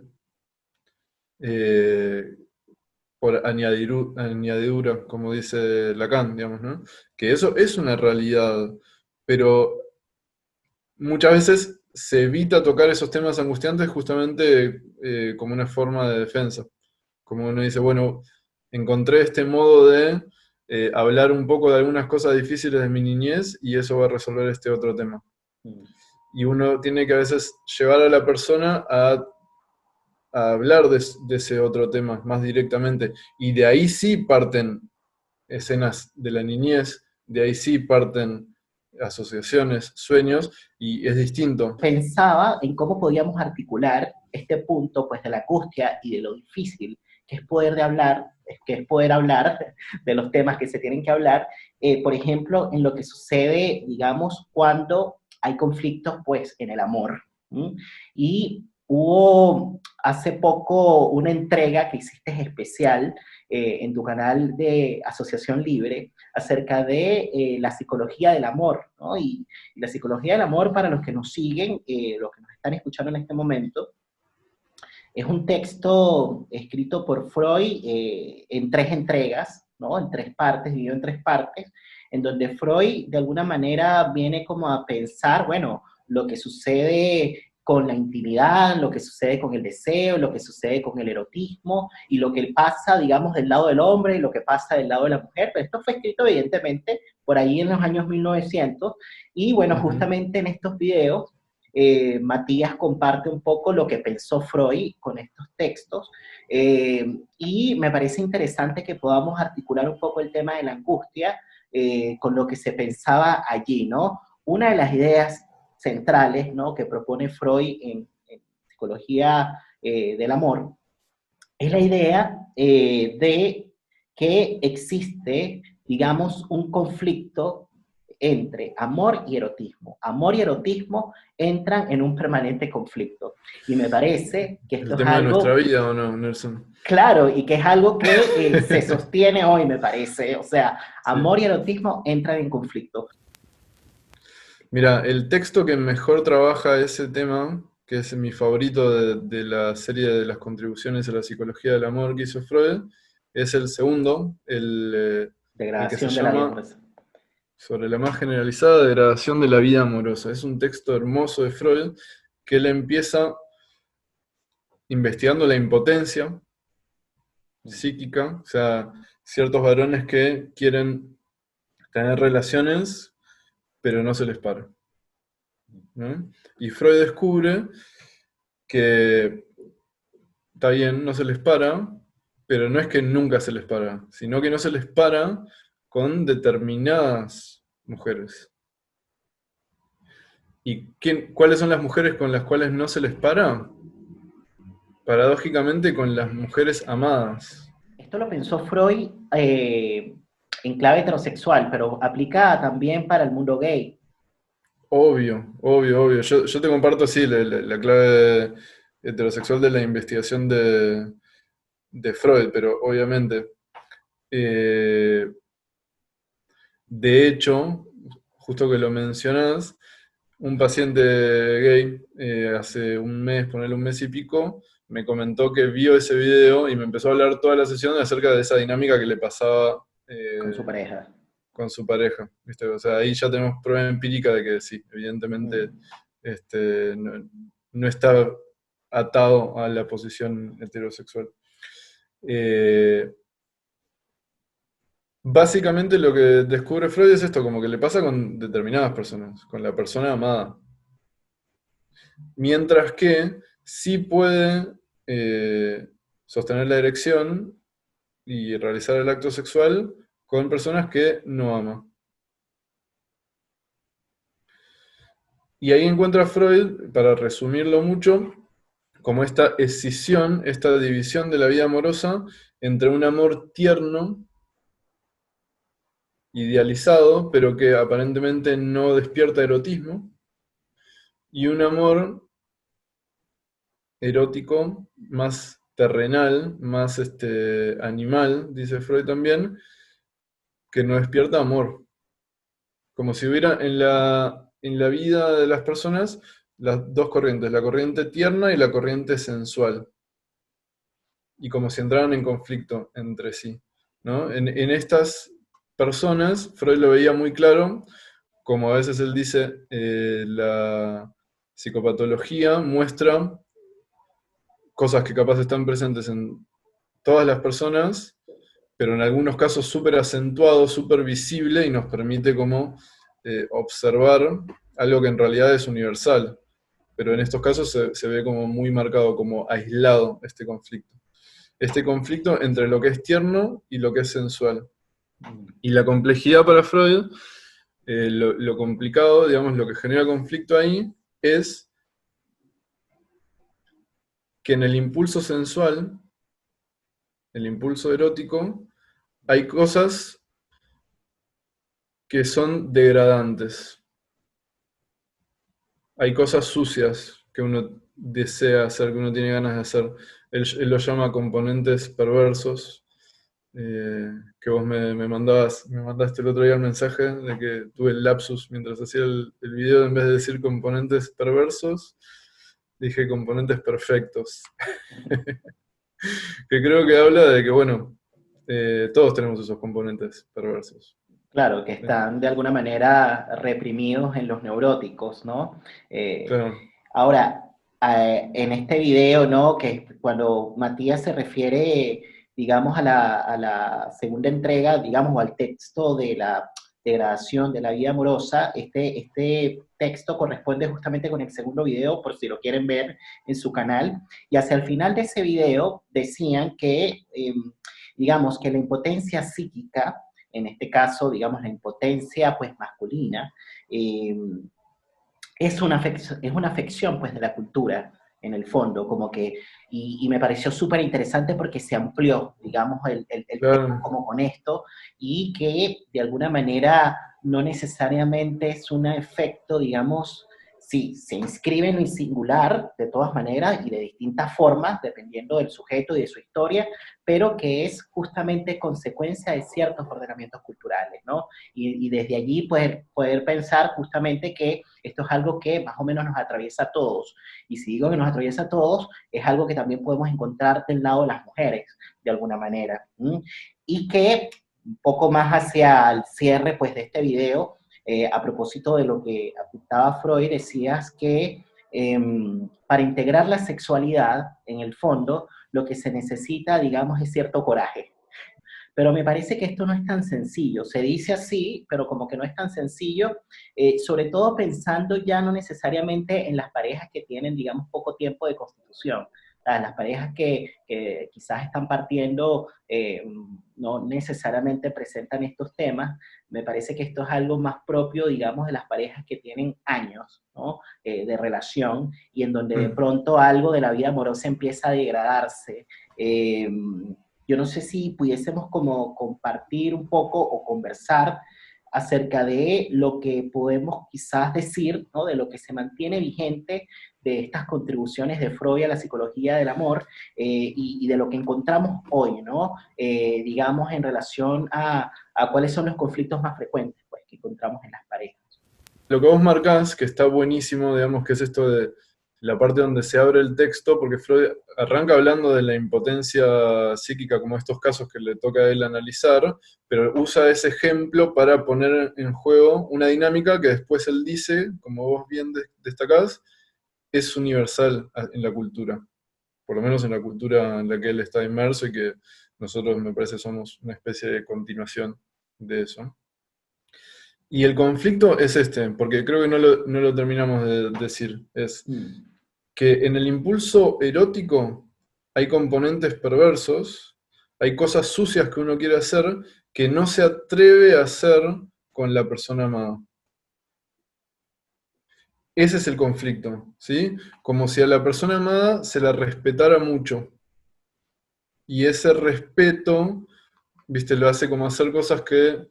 por añadidura, como dice Lacan, digamos, ¿no? Que eso es una realidad, pero muchas veces se evita tocar esos temas angustiantes justamente como una forma de defensa. Como uno dice, bueno, encontré este modo de hablar un poco de algunas cosas difíciles de mi niñez y eso va a resolver este otro tema. Y uno tiene que a veces llevar a la persona a hablar de ese otro tema más directamente. Y de ahí sí parten escenas de la niñez, de ahí sí parten asociaciones, sueños, y es distinto. Pensaba en cómo podíamos articular este punto, pues, de la angustia y de lo difícil que es poder hablar de los temas que se tienen que hablar, por ejemplo, en lo que sucede, digamos, cuando hay conflictos, pues, en el amor. ¿Mm? Y hubo hace poco una entrega que hiciste especial en tu canal de Asociación Libre acerca de la psicología del amor, ¿no? Y la psicología del amor, para los que nos siguen, los que nos están escuchando en este momento, Es un texto escrito por Freud en 3 entregas, ¿no? En 3 partes, dividido en 3 partes, en donde Freud de alguna manera viene como a pensar, bueno, lo que sucede con la intimidad, lo que sucede con el deseo, lo que sucede con el erotismo y lo que pasa, digamos, del lado del hombre y lo que pasa del lado de la mujer. Pero esto fue escrito evidentemente por ahí en los años 1900 y bueno, justamente en estos videos Matías comparte un poco lo que pensó Freud con estos textos y me parece interesante que podamos articular un poco el tema de la angustia con lo que se pensaba allí, ¿no? Una de las ideas centrales, ¿no?, que propone Freud en psicología del amor es la idea de que existe, digamos, un conflicto entre amor y erotismo. Amor y erotismo entran en un permanente conflicto. Y me parece que esto ¿El es tema de nuestra algo, vida o no, Nelson? claro, y que es algo que se sostiene hoy, me parece. O sea, Sí. amor y erotismo entran en conflicto. Mira, el texto que mejor trabaja ese tema, que es mi favorito de la serie de las contribuciones a la psicología del amor que hizo Freud, es el segundo, el que se Degradación de la vida llama amorosa. Sobre la más generalizada degradación de la vida amorosa. Es un texto hermoso de Freud que él empieza investigando la impotencia psíquica, o sea, ciertos varones que quieren tener relaciones, pero no se les para, ¿no? Y Freud descubre que está bien, no se les para, pero no es que nunca se les para, sino que no se les para con determinadas mujeres. ¿Y cuáles son las mujeres con las cuales no se les para? Paradójicamente con las mujeres amadas. Esto lo pensó Freud en clave heterosexual, pero aplica también para el mundo gay. Obvio, obvio, obvio. Yo te comparto así la clave heterosexual de la investigación de Freud, pero obviamente, de hecho, justo que lo mencionás, un paciente gay hace un mes, ponerle un mes y pico, me comentó que vio ese video y me empezó a hablar toda la sesión acerca de esa dinámica que le pasaba Con su pareja. con su pareja, ¿viste? O sea, ahí ya tenemos prueba empírica de que sí, evidentemente Mm. no está atado a la posición heterosexual. Básicamente lo que descubre Freud es esto, como que le pasa con determinadas personas, con la persona amada. Mientras que sí puede sostener la erección y realizar el acto sexual con personas que no ama. Y ahí encuentra Freud, para resumirlo mucho, como esta escisión, esta división de la vida amorosa entre un amor tierno, idealizado, pero que aparentemente no despierta erotismo, y un amor erótico más terrenal, más animal, dice Freud también, que no despierta amor. Como si hubiera en la vida de las personas las dos corrientes, la corriente tierna y la corriente sensual. Y como si entraran en conflicto entre sí, ¿no? En estas personas, Freud lo veía muy claro, como a veces él dice, la psicopatología muestra cosas que capaz están presentes en todas las personas, pero en algunos casos súper acentuado, súper visible, y nos permite como observar algo que en realidad es universal. Pero en estos casos se ve como muy marcado, como aislado este conflicto. Este conflicto entre lo que es tierno y lo que es sensual. Y la complejidad para Freud, lo complicado, digamos, lo que genera conflicto ahí, es que en el impulso sensual, el impulso erótico, hay cosas que son degradantes. Hay cosas sucias que uno desea hacer, que uno tiene ganas de hacer. Él lo llama componentes perversos, que vos me mandaste el otro día el mensaje de que tuve el lapsus mientras hacía el video, en vez de decir componentes perversos, dije componentes perfectos. Que creo que habla de que, bueno, todos tenemos esos componentes perversos. Claro, que están de alguna manera reprimidos en los neuróticos, ¿no? Claro. Ahora, en este video, ¿no? Que cuando Matías se refiere, digamos, a la segunda entrega, digamos, o al texto de la degradación de la vida amorosa, este texto corresponde justamente con el segundo video, por si lo quieren ver en su canal, y hacia el final de ese video decían que, digamos, que la impotencia psíquica, en este caso, digamos, la impotencia, pues, masculina, es una afección pues de la cultura en el fondo, como que, y me pareció súper interesante porque se amplió, digamos, el Claro. tema como con esto, y que de alguna manera no necesariamente es un efecto, digamos, sí, se inscribe en el singular de todas maneras y de distintas formas, dependiendo del sujeto y de su historia, pero que es justamente consecuencia de ciertos ordenamientos culturales, ¿no? Y desde allí poder pensar justamente que esto es algo que más o menos nos atraviesa a todos. Y si digo que nos atraviesa a todos, es algo que también podemos encontrar del lado de las mujeres, de alguna manera. ¿Mm? Y que un poco más hacia el cierre pues, de este video, a propósito de lo que apuntaba Freud, decías que para integrar la sexualidad, en el fondo, lo que se necesita, digamos, es cierto coraje. Pero me parece que esto no es tan sencillo. Se dice así, pero como que no es tan sencillo, sobre todo pensando ya no necesariamente en las parejas que tienen, digamos, poco tiempo de constitución. Las parejas que quizás están partiendo no necesariamente presentan estos temas. Me parece que esto es algo más propio, digamos, de las parejas que tienen años, ¿no? De relación y en donde de pronto algo de la vida amorosa empieza a degradarse. Yo no sé si pudiésemos como compartir un poco o conversar acerca de lo que podemos quizás decir, ¿no? De lo que se mantiene vigente de estas contribuciones de Freud a la psicología del amor y de lo que encontramos hoy, ¿no? Digamos, en relación a cuáles son los conflictos más frecuentes pues, que encontramos en las parejas. Lo que vos marcás, que está buenísimo, digamos, que es esto de la parte donde se abre el texto, porque Freud arranca hablando de la impotencia psíquica, como estos casos que le toca a él analizar, pero usa ese ejemplo para poner en juego una dinámica que después él dice, como vos bien destacás, es universal en la cultura, por lo menos en la cultura en la que él está inmerso y que nosotros, me parece, somos una especie de continuación de eso. Y el conflicto es este, porque creo que no lo terminamos de decir, es que en el impulso erótico hay componentes perversos, hay cosas sucias que uno quiere hacer que no se atreve a hacer con la persona amada. Ese es el conflicto, ¿sí? Como si a la persona amada se la respetara mucho. Y ese respeto, viste, lo hace como hacer cosas que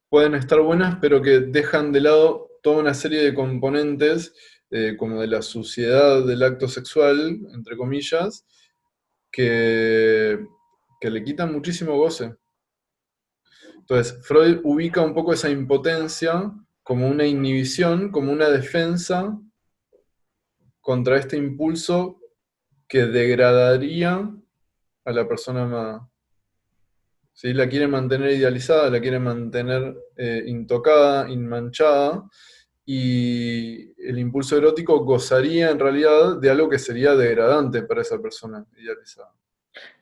pueden estar buenas, pero que dejan de lado toda una serie de componentes, como de la suciedad del acto sexual, entre comillas, que le quitan muchísimo goce. Entonces, Freud ubica un poco esa impotencia como una inhibición, como una defensa contra este impulso que degradaría a la persona amada. ¿Sí? La quiere mantener idealizada, la quiere mantener intocada, inmanchada, y el impulso erótico gozaría en realidad de algo que sería degradante para esa persona idealizada.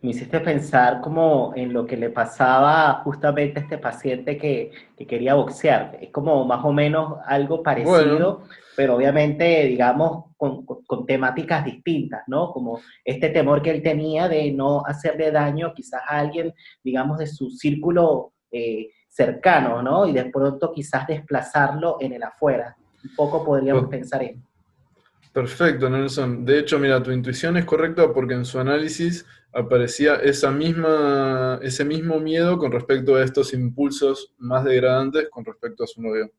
Me hiciste pensar como en lo que le pasaba justamente a este paciente que quería boxear. Es como más o menos algo parecido, Bueno, pero obviamente, digamos, con temáticas distintas, ¿no? Como este temor que él tenía de no hacerle daño quizás a alguien, digamos, de su círculo cercano, ¿no? Y de pronto quizás desplazarlo en el afuera. Un poco podríamos pensar esto. Perfecto, Nelson. De hecho, mira, tu intuición es correcta porque en su análisis aparecía ese mismo miedo con respecto a estos impulsos más degradantes con respecto a su novio.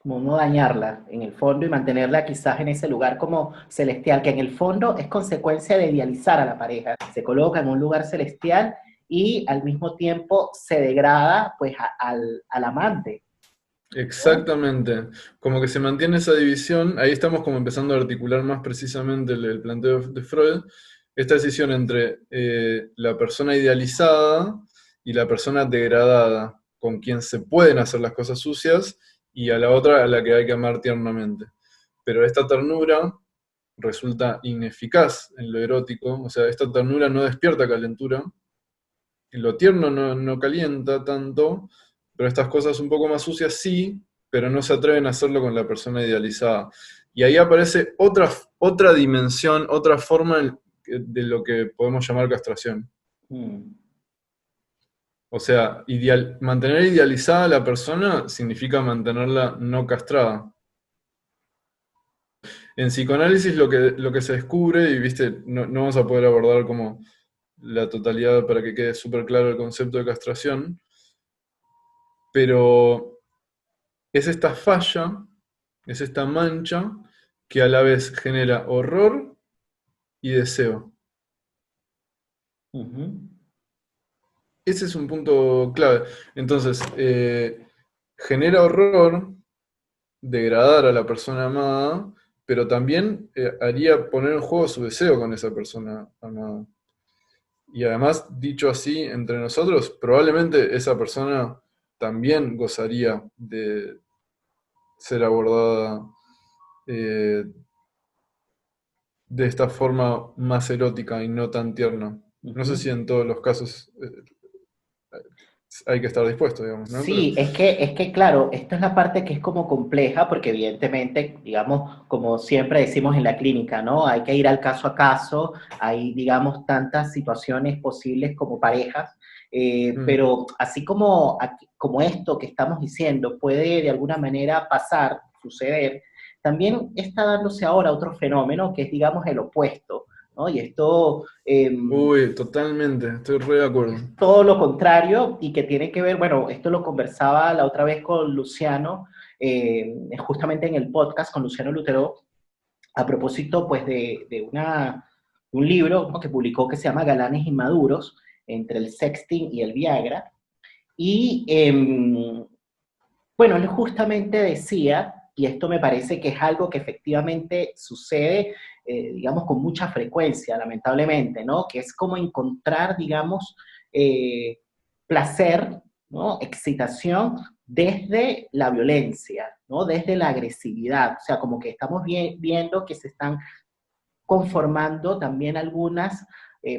Como no dañarla en el fondo y mantenerla quizás en ese lugar como celestial, que en el fondo es consecuencia de idealizar a la pareja. Se coloca en un lugar celestial y al mismo tiempo se degrada pues al amante. Exactamente, como que se mantiene esa división, ahí estamos como empezando a articular más precisamente el planteo de Freud, esta decisión entre la persona idealizada y la persona degradada, con quien se pueden hacer las cosas sucias, y a la otra a la que hay que amar tiernamente. Pero esta ternura resulta ineficaz en lo erótico, o sea, esta ternura no despierta calentura, y lo tierno no calienta tanto, pero estas cosas un poco más sucias sí, pero no se atreven a hacerlo con la persona idealizada. Y ahí aparece otra dimensión, otra forma de lo que podemos llamar castración. Mm. O sea, mantener idealizada a la persona significa mantenerla no castrada. En psicoanálisis lo que se descubre, y viste, no vamos a poder abordar como la totalidad para que quede súper claro el concepto de castración, pero es esta falla, es esta mancha que a la vez genera horror y deseo. Ujú. Ese es un punto clave. Entonces, genera horror degradar a la persona amada, pero también haría poner en juego su deseo con esa persona amada. Y además, dicho así entre nosotros, probablemente esa persona también gozaría de ser abordada eh, de esta forma más erótica y no tan tierna. No sé si Ujú. en todos los casos hay que estar dispuesto, digamos, ¿no? Pero Sí, es que claro, esta es la parte que es como compleja, porque evidentemente, digamos, como siempre decimos en la clínica, ¿no? Hay que ir al caso a caso, hay, digamos, tantas situaciones posibles como parejas, mm, pero así como, como esto que estamos diciendo puede de alguna manera pasar, suceder, también está dándose ahora otro fenómeno que es, digamos, el opuesto, ¿no? Y esto... uy, totalmente, estoy re de acuerdo. todo lo contrario y que tiene que ver, bueno, esto lo conversaba la otra vez con Luciano, justamente en el podcast con Luciano Lutero, a propósito pues de un libro, ¿no?, que publicó que se llama Galanes Inmaduros, entre el sexting y el Viagra, y bueno, él justamente decía, y esto me parece que es algo que efectivamente sucede, digamos, con mucha frecuencia, lamentablemente, ¿no? Que es como encontrar, digamos, eh, placer, ¿no? Excitación desde la violencia, ¿no? Desde la agresividad. O sea, como que estamos viendo que se están conformando también algunas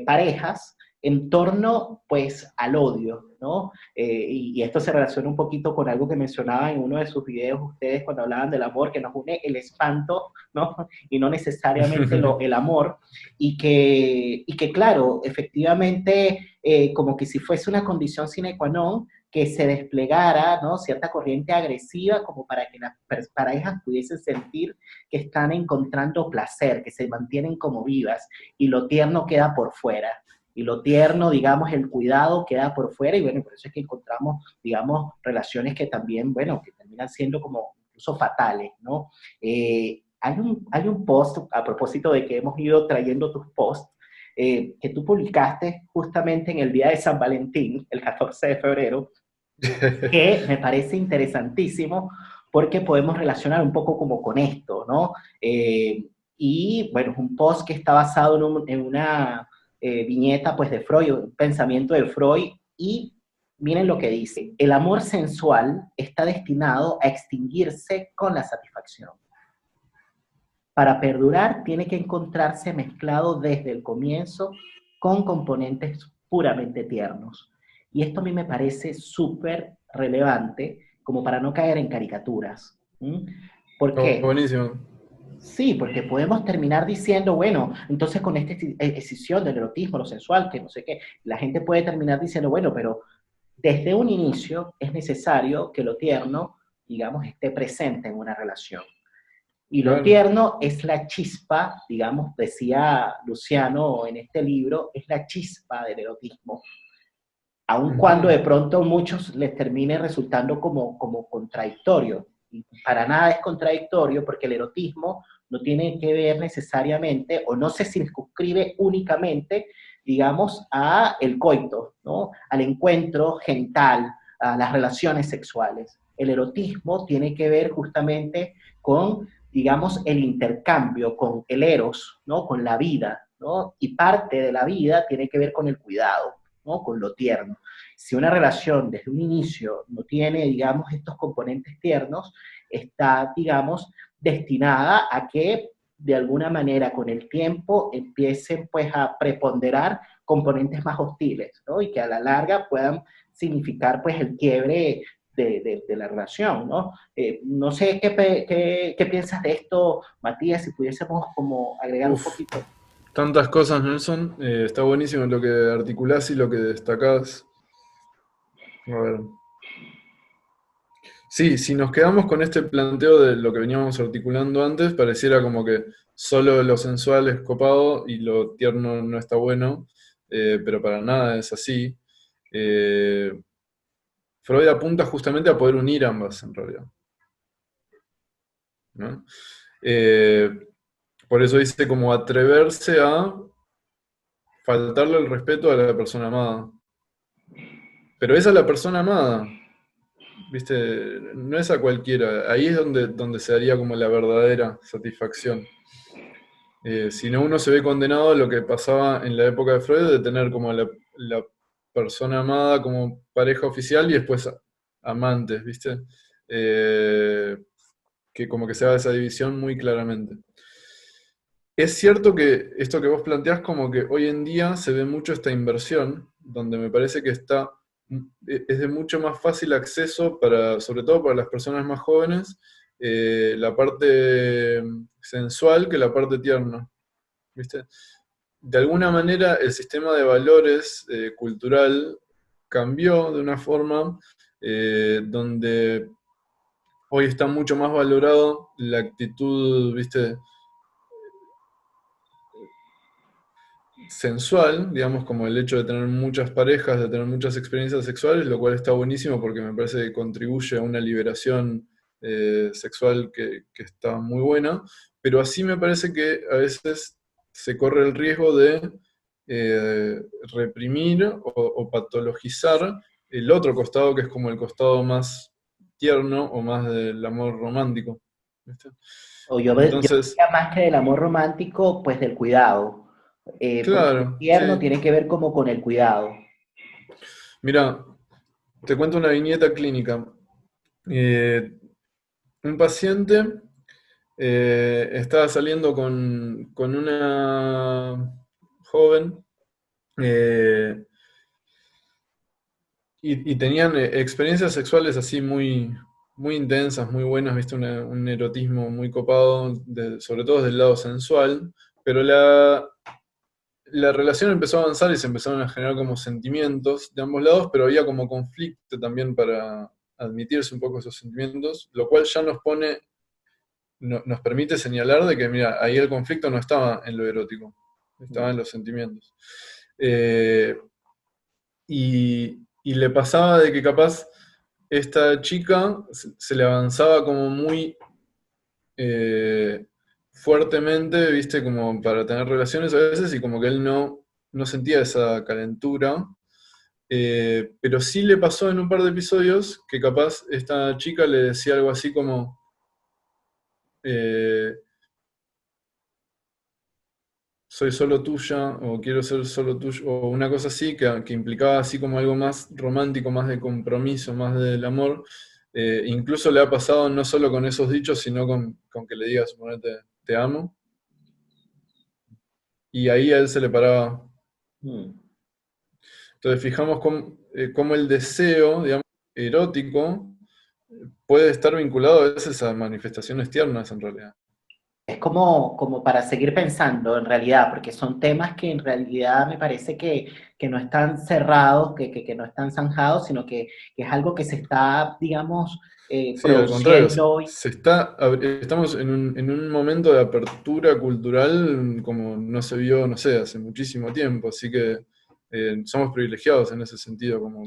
parejas en torno pues al odio, ¿no? Y esto se relaciona un poquito con algo que mencionaba en uno de sus videos ustedes cuando hablaban del amor, que nos une el espanto, ¿no? Y no necesariamente el amor, y que claro, efectivamente, como que si fuese una condición sine qua non, que se desplegara, ¿no?, cierta corriente agresiva como para que las parejas pudiesen sentir que están encontrando placer, que se mantienen como vivas, y lo tierno queda por fuera. Y lo tierno, digamos, el cuidado queda por fuera, y bueno, por eso es que encontramos, digamos, relaciones que también, bueno, que terminan siendo como incluso fatales, ¿no? Hay un post, a propósito de que hemos ido trayendo tus posts, que tú publicaste justamente en el día de San Valentín, el 14 de febrero, que me parece interesantísimo porque podemos relacionar un poco como con esto, ¿no? Y bueno, es un post que está basado en una viñeta pues de Freud, un pensamiento de Freud, y miren lo que dice: el amor sensual está destinado a extinguirse con la satisfacción. Para perdurar tiene que encontrarse mezclado desde el comienzo con componentes puramente tiernos. Y esto a mí me parece súper relevante como para no caer en caricaturas. ¿Mm? ¿Por Oh, qué? buenísimo. Sí, porque podemos terminar diciendo, bueno, entonces con esta escisión del erotismo, lo sensual, que no sé qué, la gente puede terminar diciendo, bueno, pero desde un inicio es necesario que lo tierno, digamos, esté presente en una relación. Y lo Claro. tierno es la chispa, digamos, decía Luciano en este libro, es la chispa del erotismo, aun cuando Ujú. de pronto a muchos les termine resultando como contradictorio. Y para nada es contradictorio, porque el erotismo no tiene que ver necesariamente, o no se circunscribe únicamente, digamos, a el coito, ¿no?, al encuentro genital, a las relaciones sexuales. el erotismo tiene que ver justamente con, digamos, el intercambio, con el eros, ¿no? Con la vida, ¿no? Y parte de la vida tiene que ver con el cuidado, ¿no? Con lo tierno. Si una relación desde un inicio no tiene, digamos, estos componentes tiernos, está, digamos, destinada a que de alguna manera con el tiempo empiecen pues a preponderar componentes más hostiles, ¿no? Y que a la larga puedan significar pues el quiebre de la relación, ¿no? No sé qué piensas de esto, Matías, si pudiésemos como agregar un Uf, poquito. tantas cosas, Nelson. Está buenísimo lo que articulás y lo que destacás. A ver. Sí, si nos quedamos con este planteo de lo que veníamos articulando antes, pareciera como que solo lo sensual es copado y lo tierno no está bueno, pero para nada es así. Eh, Freud apunta justamente a poder unir ambas, en realidad, ¿no? Eh, por eso dice como atreverse a faltarle el respeto a la persona amada. Pero esa es la persona amada, ¿viste? No es a cualquiera. Ahí es donde se daría como la verdadera satisfacción. Si no, uno se ve condenado a lo que pasaba en la época de Freud, de tener como la persona amada como pareja oficial y después amantes, ¿viste? Eh, que como que se haga esa división muy claramente. Es cierto que esto que vos planteás, como que hoy en día se ve mucho esta inversión, donde me parece que es de mucho más fácil acceso para, sobre todo para las personas más jóvenes, la parte sensual que la parte tierna, ¿viste? De alguna manera el sistema de valores cultural cambió de una forma donde hoy está mucho más valorado la actitud, ¿viste? Sensual, digamos, como el hecho de tener muchas parejas, de tener muchas experiencias sexuales, lo cual está buenísimo porque me parece que contribuye a una liberación sexual que está muy buena, pero así me parece que a veces se corre el riesgo de reprimir o patologizar el otro costado, que es como el costado más tierno o más del amor romántico. ¿Viste? O yo Entonces, diría más que del amor romántico, pues del cuidado. Porque el claro, tierno sí. tiene que ver como con el cuidado. Mira, te cuento una viñeta clínica. Eh, un paciente estaba saliendo con una joven eh, y tenían experiencias sexuales así muy, muy intensas, muy buenas, viste, un erotismo muy copado, sobre todo desde el lado sensual, pero la relación empezó a avanzar y se empezaron a generar como sentimientos de ambos lados, pero había como conflicto también para admitirse un poco esos sentimientos, lo cual ya nos permite señalar de que, mira, ahí el conflicto no estaba en lo erótico, estaba en los sentimientos. Eh, y le pasaba de que capaz esta chica se le avanzaba como muy eh, fuertemente, viste, como para tener relaciones a veces, y como que él no sentía esa calentura. Pero sí le pasó en un par de episodios que capaz esta chica le decía algo así como, eh, soy solo tuya, o quiero ser solo tuyo, o una cosa así, que implicaba así como algo más romántico, más de compromiso, más del amor. Incluso le ha pasado no solo con esos dichos, sino con que le diga, suponete, te amo, y ahí a él se le paraba. Mm. Entonces fijamos cómo el deseo, digamos, erótico, puede estar vinculado a veces a manifestaciones tiernas en realidad. Es como para seguir pensando en realidad, porque son temas que en realidad me parece que no están cerrados, que no están zanjados, sino que es algo que se está, digamos, Sí, al contrario, produciendo. estamos en un momento de apertura cultural como no se vio, no sé, hace muchísimo tiempo, así que somos privilegiados en ese sentido, como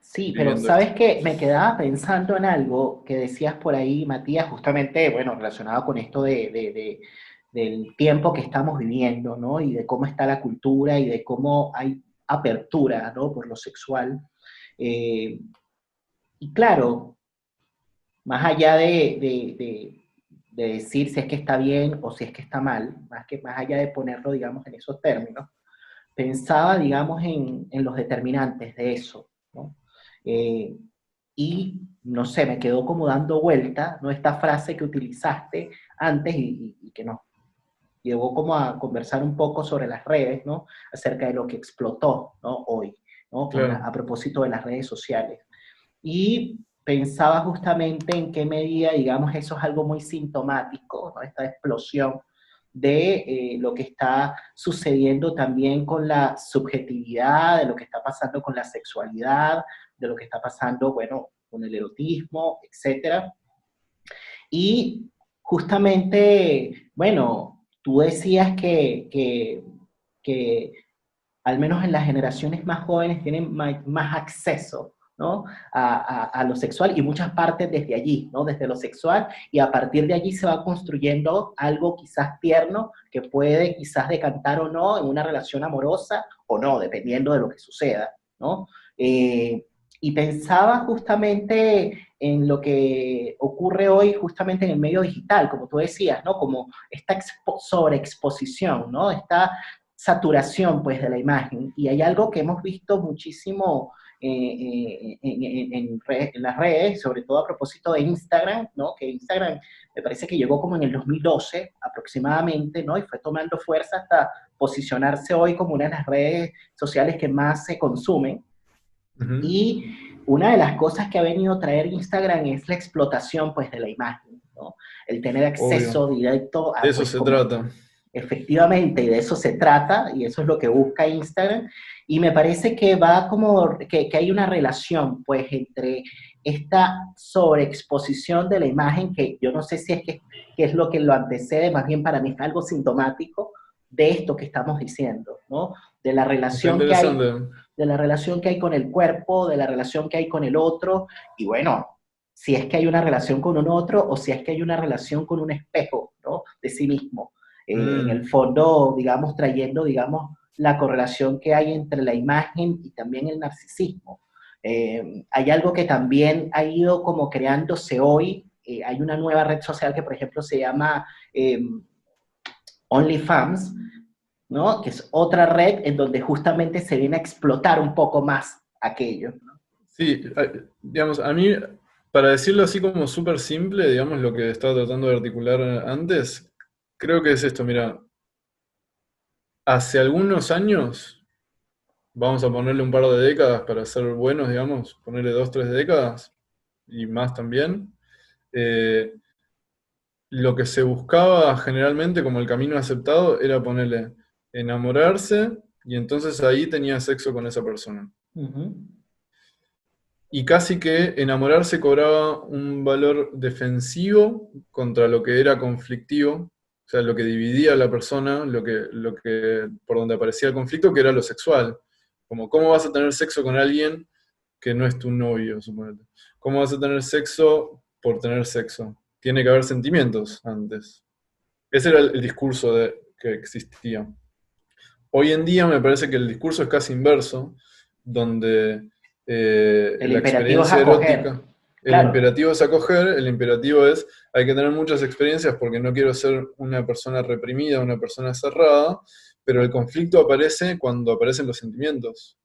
Sí, pero viviendo esto. sabes que me quedaba pensando en algo que decías por ahí, Matías, justamente, bueno, relacionado con esto del tiempo que estamos viviendo, ¿no? Y de cómo está la cultura y de cómo hay apertura, ¿no? Por lo sexual. Eh, y claro, más allá de decir si es que está bien o si es que está mal, más allá de ponerlo, digamos, en esos términos, pensaba, digamos, en los determinantes de eso, ¿no? Y, no sé, me quedó como dando vuelta, ¿no? Esta frase que utilizaste antes y que nos llevó como a conversar un poco sobre las redes, ¿no? Acerca de lo que explotó, ¿no? Hoy, ¿no? Claro. A propósito de las redes sociales. Y pensaba justamente en qué medida, digamos, eso es algo muy sintomático, ¿no? Esta explosión de lo que está sucediendo también con la subjetividad, de lo que está pasando con la sexualidad, de lo que está pasando, bueno, con el erotismo, etcétera. Y justamente, bueno, tú decías que al menos en las generaciones más jóvenes, tienen más acceso, ¿no? A lo sexual y muchas partes desde allí, ¿no? Desde lo sexual, y a partir de allí se va construyendo algo quizás tierno que puede quizás decantar o no en una relación amorosa o no, dependiendo de lo que suceda, ¿no? Y pensaba justamente en lo que ocurre hoy justamente en el medio digital, como tú decías, ¿no? Como esta sobreexposición, ¿no? Esta saturación pues de la imagen. Y hay algo que hemos visto muchísimo en las redes, sobre todo a propósito de Instagram, ¿no? Que Instagram me parece que llegó como en el 2012 aproximadamente, ¿no? Y fue tomando fuerza hasta posicionarse hoy como una de las redes sociales que más se consumen. Y una de las cosas que ha venido a traer Instagram es la explotación pues de la imagen, ¿no? El tener Obvio. acceso directo De a eso pues se como trata. efectivamente, y de eso se trata, y eso es lo que busca Instagram, y me parece que va como, que hay una relación, pues, entre esta sobreexposición de la imagen, que yo no sé si es que es lo que lo antecede, más bien para mí es algo sintomático de esto que estamos diciendo, ¿no? De la Está relación que hay, interesante. de la relación que hay con el cuerpo, de la relación que hay con el otro, y bueno, si es que hay una relación con un otro, o si es que hay una relación con un espejo, ¿no? De sí mismo en el Mm. fondo, digamos, trayendo, digamos, la correlación que hay entre la imagen y también el narcisismo. Hay algo que también ha ido como creándose hoy, hay una nueva red social que, por ejemplo, se llama OnlyFans, ¿no? Que es otra red en donde justamente se viene a explotar un poco más aquello. Sí, digamos, a mí, para decirlo así como súper simple, digamos, lo que estaba tratando de articular antes, creo que es esto, mira, hace algunos años, vamos a ponerle un par de décadas para ser buenos, digamos, ponerle 2, 3 décadas y más también, eh, lo que se buscaba generalmente como el camino aceptado era ponerle enamorarse y entonces ahí tenía sexo con esa persona. Uh-huh. Y casi que enamorarse cobraba un valor defensivo contra lo que era conflictivo, o sea, lo que dividía a la persona, por donde aparecía el conflicto, que era lo sexual. Como, ¿cómo vas a tener sexo con alguien que no es tu novio, suponete? ¿Cómo vas a tener sexo por tener sexo? Tiene que haber sentimientos antes. Ese era el discurso que existía. Hoy en día me parece que el discurso es casi inverso, donde El la imperativo es experiencia acoger, erótica, el claro. imperativo es acoger, el imperativo es hay que tener muchas experiencias porque no quiero ser una persona reprimida, una persona cerrada, pero el conflicto aparece cuando aparecen los sentimientos.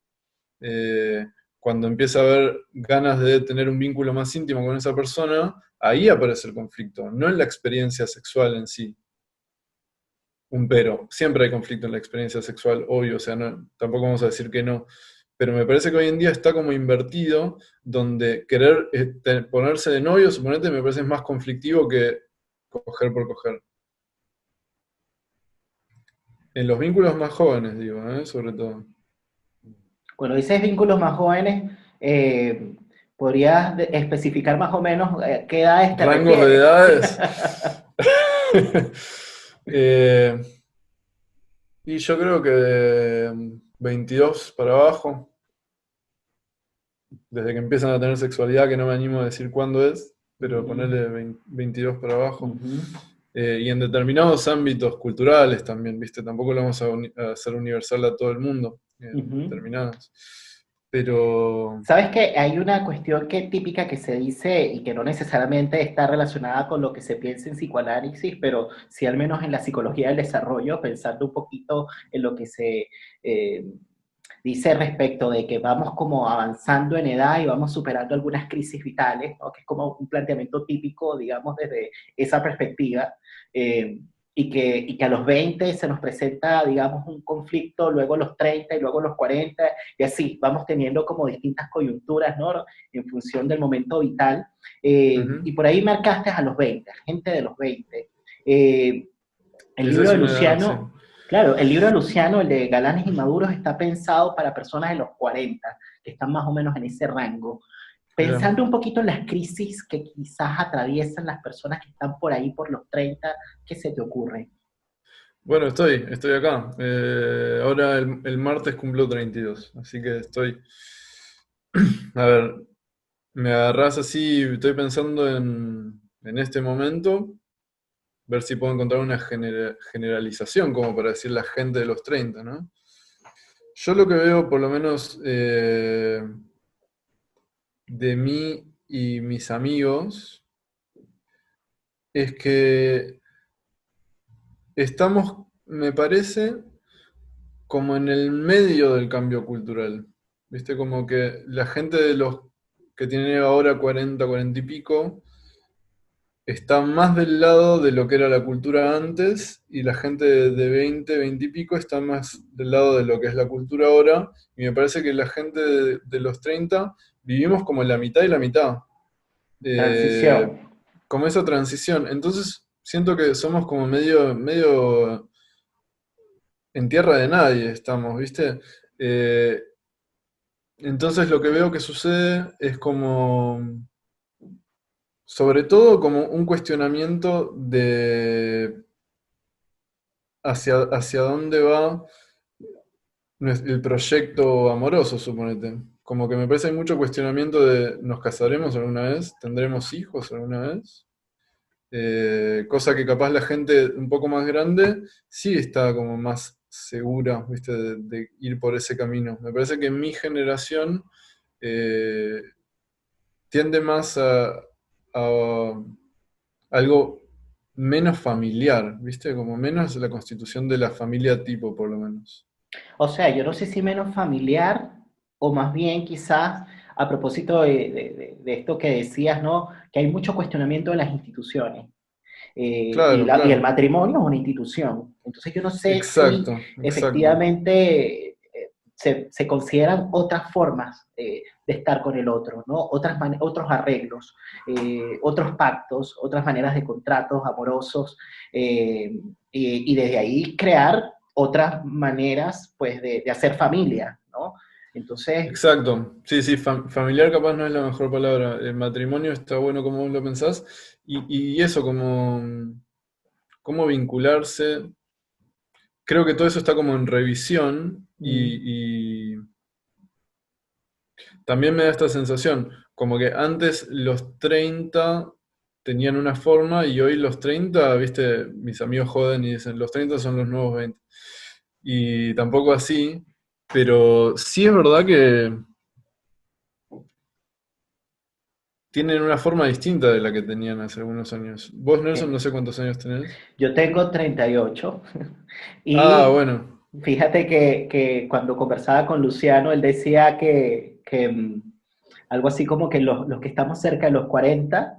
Eh, Cuando empieza a haber ganas de tener un vínculo más íntimo con esa persona, ahí aparece el conflicto, no en la experiencia sexual en sí. Un pero. Siempre hay conflicto en la experiencia sexual, obvio, o sea, tampoco vamos a decir que no. Pero me parece que hoy en día está como invertido, donde querer ponerse de novio, suponete, me parece más conflictivo que coger por coger. En los vínculos más jóvenes, digo, sobre todo. Cuando dices vínculos más jóvenes, ¿podrías especificar más o menos qué edades te Rangos de refieres? edades. Eh, y yo creo que de 22 para abajo, desde que empiezan a tener sexualidad, que no me animo a decir cuándo es, pero Mm, ponerle 22 para abajo. ujú, Y en determinados ámbitos culturales también, ¿viste? Tampoco lo vamos a hacer universal a todo el mundo, en ujú. determinados. pero... Sabes que hay una cuestión que típica que se dice y que no necesariamente está relacionada con lo que se piensa en psicoanálisis, pero sí al menos en la psicología del desarrollo, pensando un poquito en lo que se eh, dice respecto de que vamos como avanzando en edad y vamos superando algunas crisis vitales, ¿no? Que es como un planteamiento típico, digamos, desde esa perspectiva. Eh, y que a los 20 se nos presenta, digamos, un conflicto, luego a los 30 y luego a los 40, y así vamos teniendo como distintas coyunturas, ¿no? En función del momento vital. Y por ahí marcaste a los 20, gente de los 20. El Esa libro es de una edad, sí. Luciano, claro, el libro de Luciano, el de Galanes Inmaduros, está pensado para personas de los 40, que están más o menos en ese rango. Mira. Pensando un poquito en las crisis que quizás atraviesan las personas que están por ahí por los 30, ¿qué se te ocurre? Bueno, estoy acá. Ahora el martes cumplo 32, así que estoy... A ver, me agarrás así, estoy pensando en este momento, ver si puedo encontrar una generalización, como para decir la gente de los 30, ¿no? Yo lo que veo, por lo menos, de mí y mis amigos, es que estamos, me parece, como en el medio del cambio cultural. ¿Viste? Como que la gente de los que tiene ahora 40, 40 y pico, está más del lado de lo que era la cultura antes, y la gente de 20, 20 y pico está más del lado de lo que es la cultura ahora, y me parece que la gente de los 30 vivimos como la mitad y la mitad. Eh, Transición. Como esa transición. Entonces, siento que somos como medio en tierra de nadie estamos, ¿viste? Eh, entonces lo que veo que sucede es como, sobre todo como un cuestionamiento de hacia dónde va el proyecto amoroso, suponete. Como que me parece que hay mucho cuestionamiento de ¿nos casaremos alguna vez? ¿Tendremos hijos alguna vez? Cosa que capaz la gente un poco más grande sí está como más segura, ¿viste? De ir por ese camino. Me parece que en mi generación eh, tiende más a algo menos familiar, ¿viste? Como menos la constitución de la familia tipo, por lo menos. O sea, yo no sé si menos familiar o más bien quizás a propósito de esto que decías, ¿no? Que hay mucho cuestionamiento de las instituciones. Claro, Y el claro. matrimonio es una institución. Entonces yo no sé si Exacto, exacto. efectivamente se consideran otras formas de estar con el otro, ¿no? Otros arreglos, otros pactos, otras maneras de contratos amorosos, y desde ahí crear otras maneras pues de hacer familia, ¿no? Entonces, Exacto. Sí, sí, familiar capaz no es la mejor palabra. El matrimonio está bueno como vos lo pensás. Y eso, como cómo vincularse. Creo que todo eso está como en revisión mm, y también me da esta sensación, como que antes los 30 tenían una forma y hoy los 30, viste, mis amigos joden y dicen, los 30 son los nuevos 20. Y tampoco así, pero sí es verdad que tienen una forma distinta de la que tenían hace algunos años. Vos, Nelson, eh, no sé cuántos años tenés. yo tengo 38 Ah, y bueno, fíjate que cuando conversaba con Luciano, él decía que algo así como que los que estamos cerca de los 40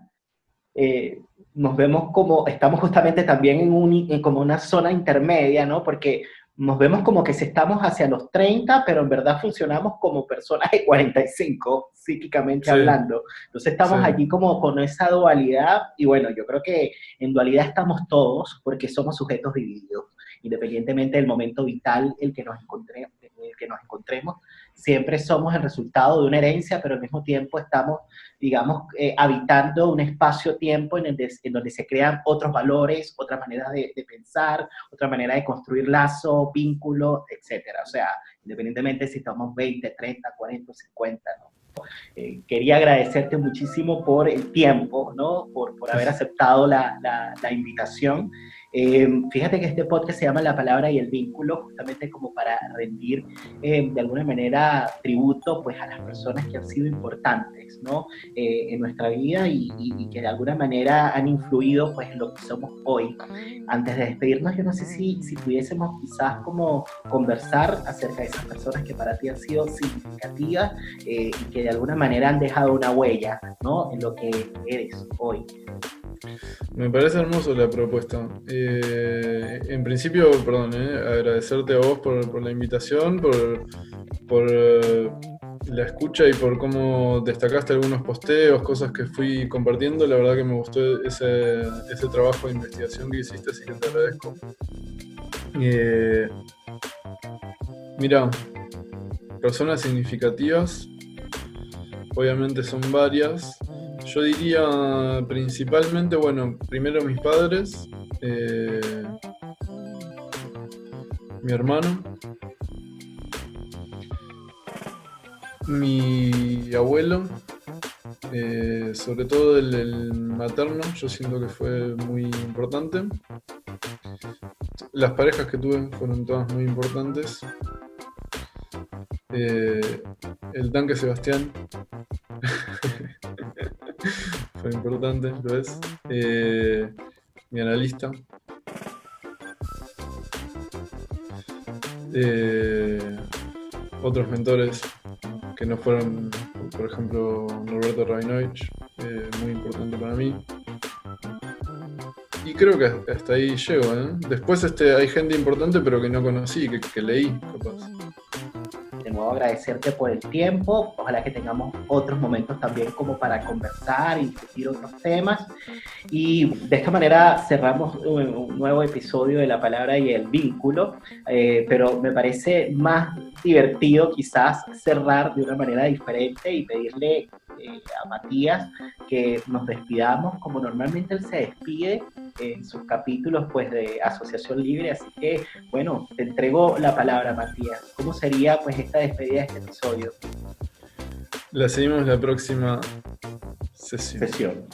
eh, nos vemos como, estamos justamente también en como una zona intermedia, ¿no? Porque nos vemos como que si estamos hacia los 30, pero en verdad funcionamos como personas de 45, psíquicamente sí, hablando. Entonces sí, estamos allí como con esa dualidad, y bueno, yo creo que en dualidad estamos todos porque somos sujetos divididos, independientemente del momento vital el que nos encontremos, siempre somos el resultado de una herencia, pero al mismo tiempo estamos, digamos, habitando un espacio-tiempo en donde se crean otros valores, otras maneras de pensar, otra manera de construir lazo, vínculo, etcétera. O sea, independientemente si estamos 20, 30, 40, 50, ¿no? Quería agradecerte muchísimo por el tiempo, ¿no? Por haber aceptado la invitación Fíjate que este podcast se llama La Palabra y el Vínculo, justamente como para rendir de alguna manera tributo pues a las personas que han sido importantes, ¿no? En nuestra vida y que de alguna manera han influido pues en lo que somos hoy. Antes de despedirnos, yo no sé si pudiésemos quizás como conversar acerca de esas personas que para ti han sido significativas y que de alguna manera han dejado una huella, ¿no? En lo que eres hoy. Me parece hermoso la propuesta. En principio, perdón, agradecerte a vos por la invitación, por la escucha y por cómo destacaste algunos posteos, cosas que fui compartiendo. La verdad que me gustó ese trabajo de investigación que hiciste, así que te agradezco. Mira, personas significativas, obviamente son varias. Yo diría principalmente, bueno, primero mis padres, mi hermano, mi abuelo, sobre todo el materno, yo siento que fue muy importante. Las parejas que tuve fueron todas muy importantes. El tanque Sebastián fue importante, lo es. Mi analista. Otros mentores que no fueron, por ejemplo, Norberto Rabinovich, muy importante para mí. Y creo que hasta ahí llego, ¿eh? Después hay gente importante pero que no conocí, que leí, capaz. De nuevo agradecerte por el tiempo, ojalá que tengamos otros momentos también como para conversar y discutir otros temas, y de esta manera cerramos un nuevo episodio de La Palabra y el Vínculo, pero me parece más divertido quizás cerrar de una manera diferente y pedirle a Matías que nos despidamos como normalmente él se despide en sus capítulos pues de Asociación Libre, así que bueno, te entrego la palabra, Matías. ¿Cómo sería pues esta despedida de este episodio? La seguimos la próxima sesión.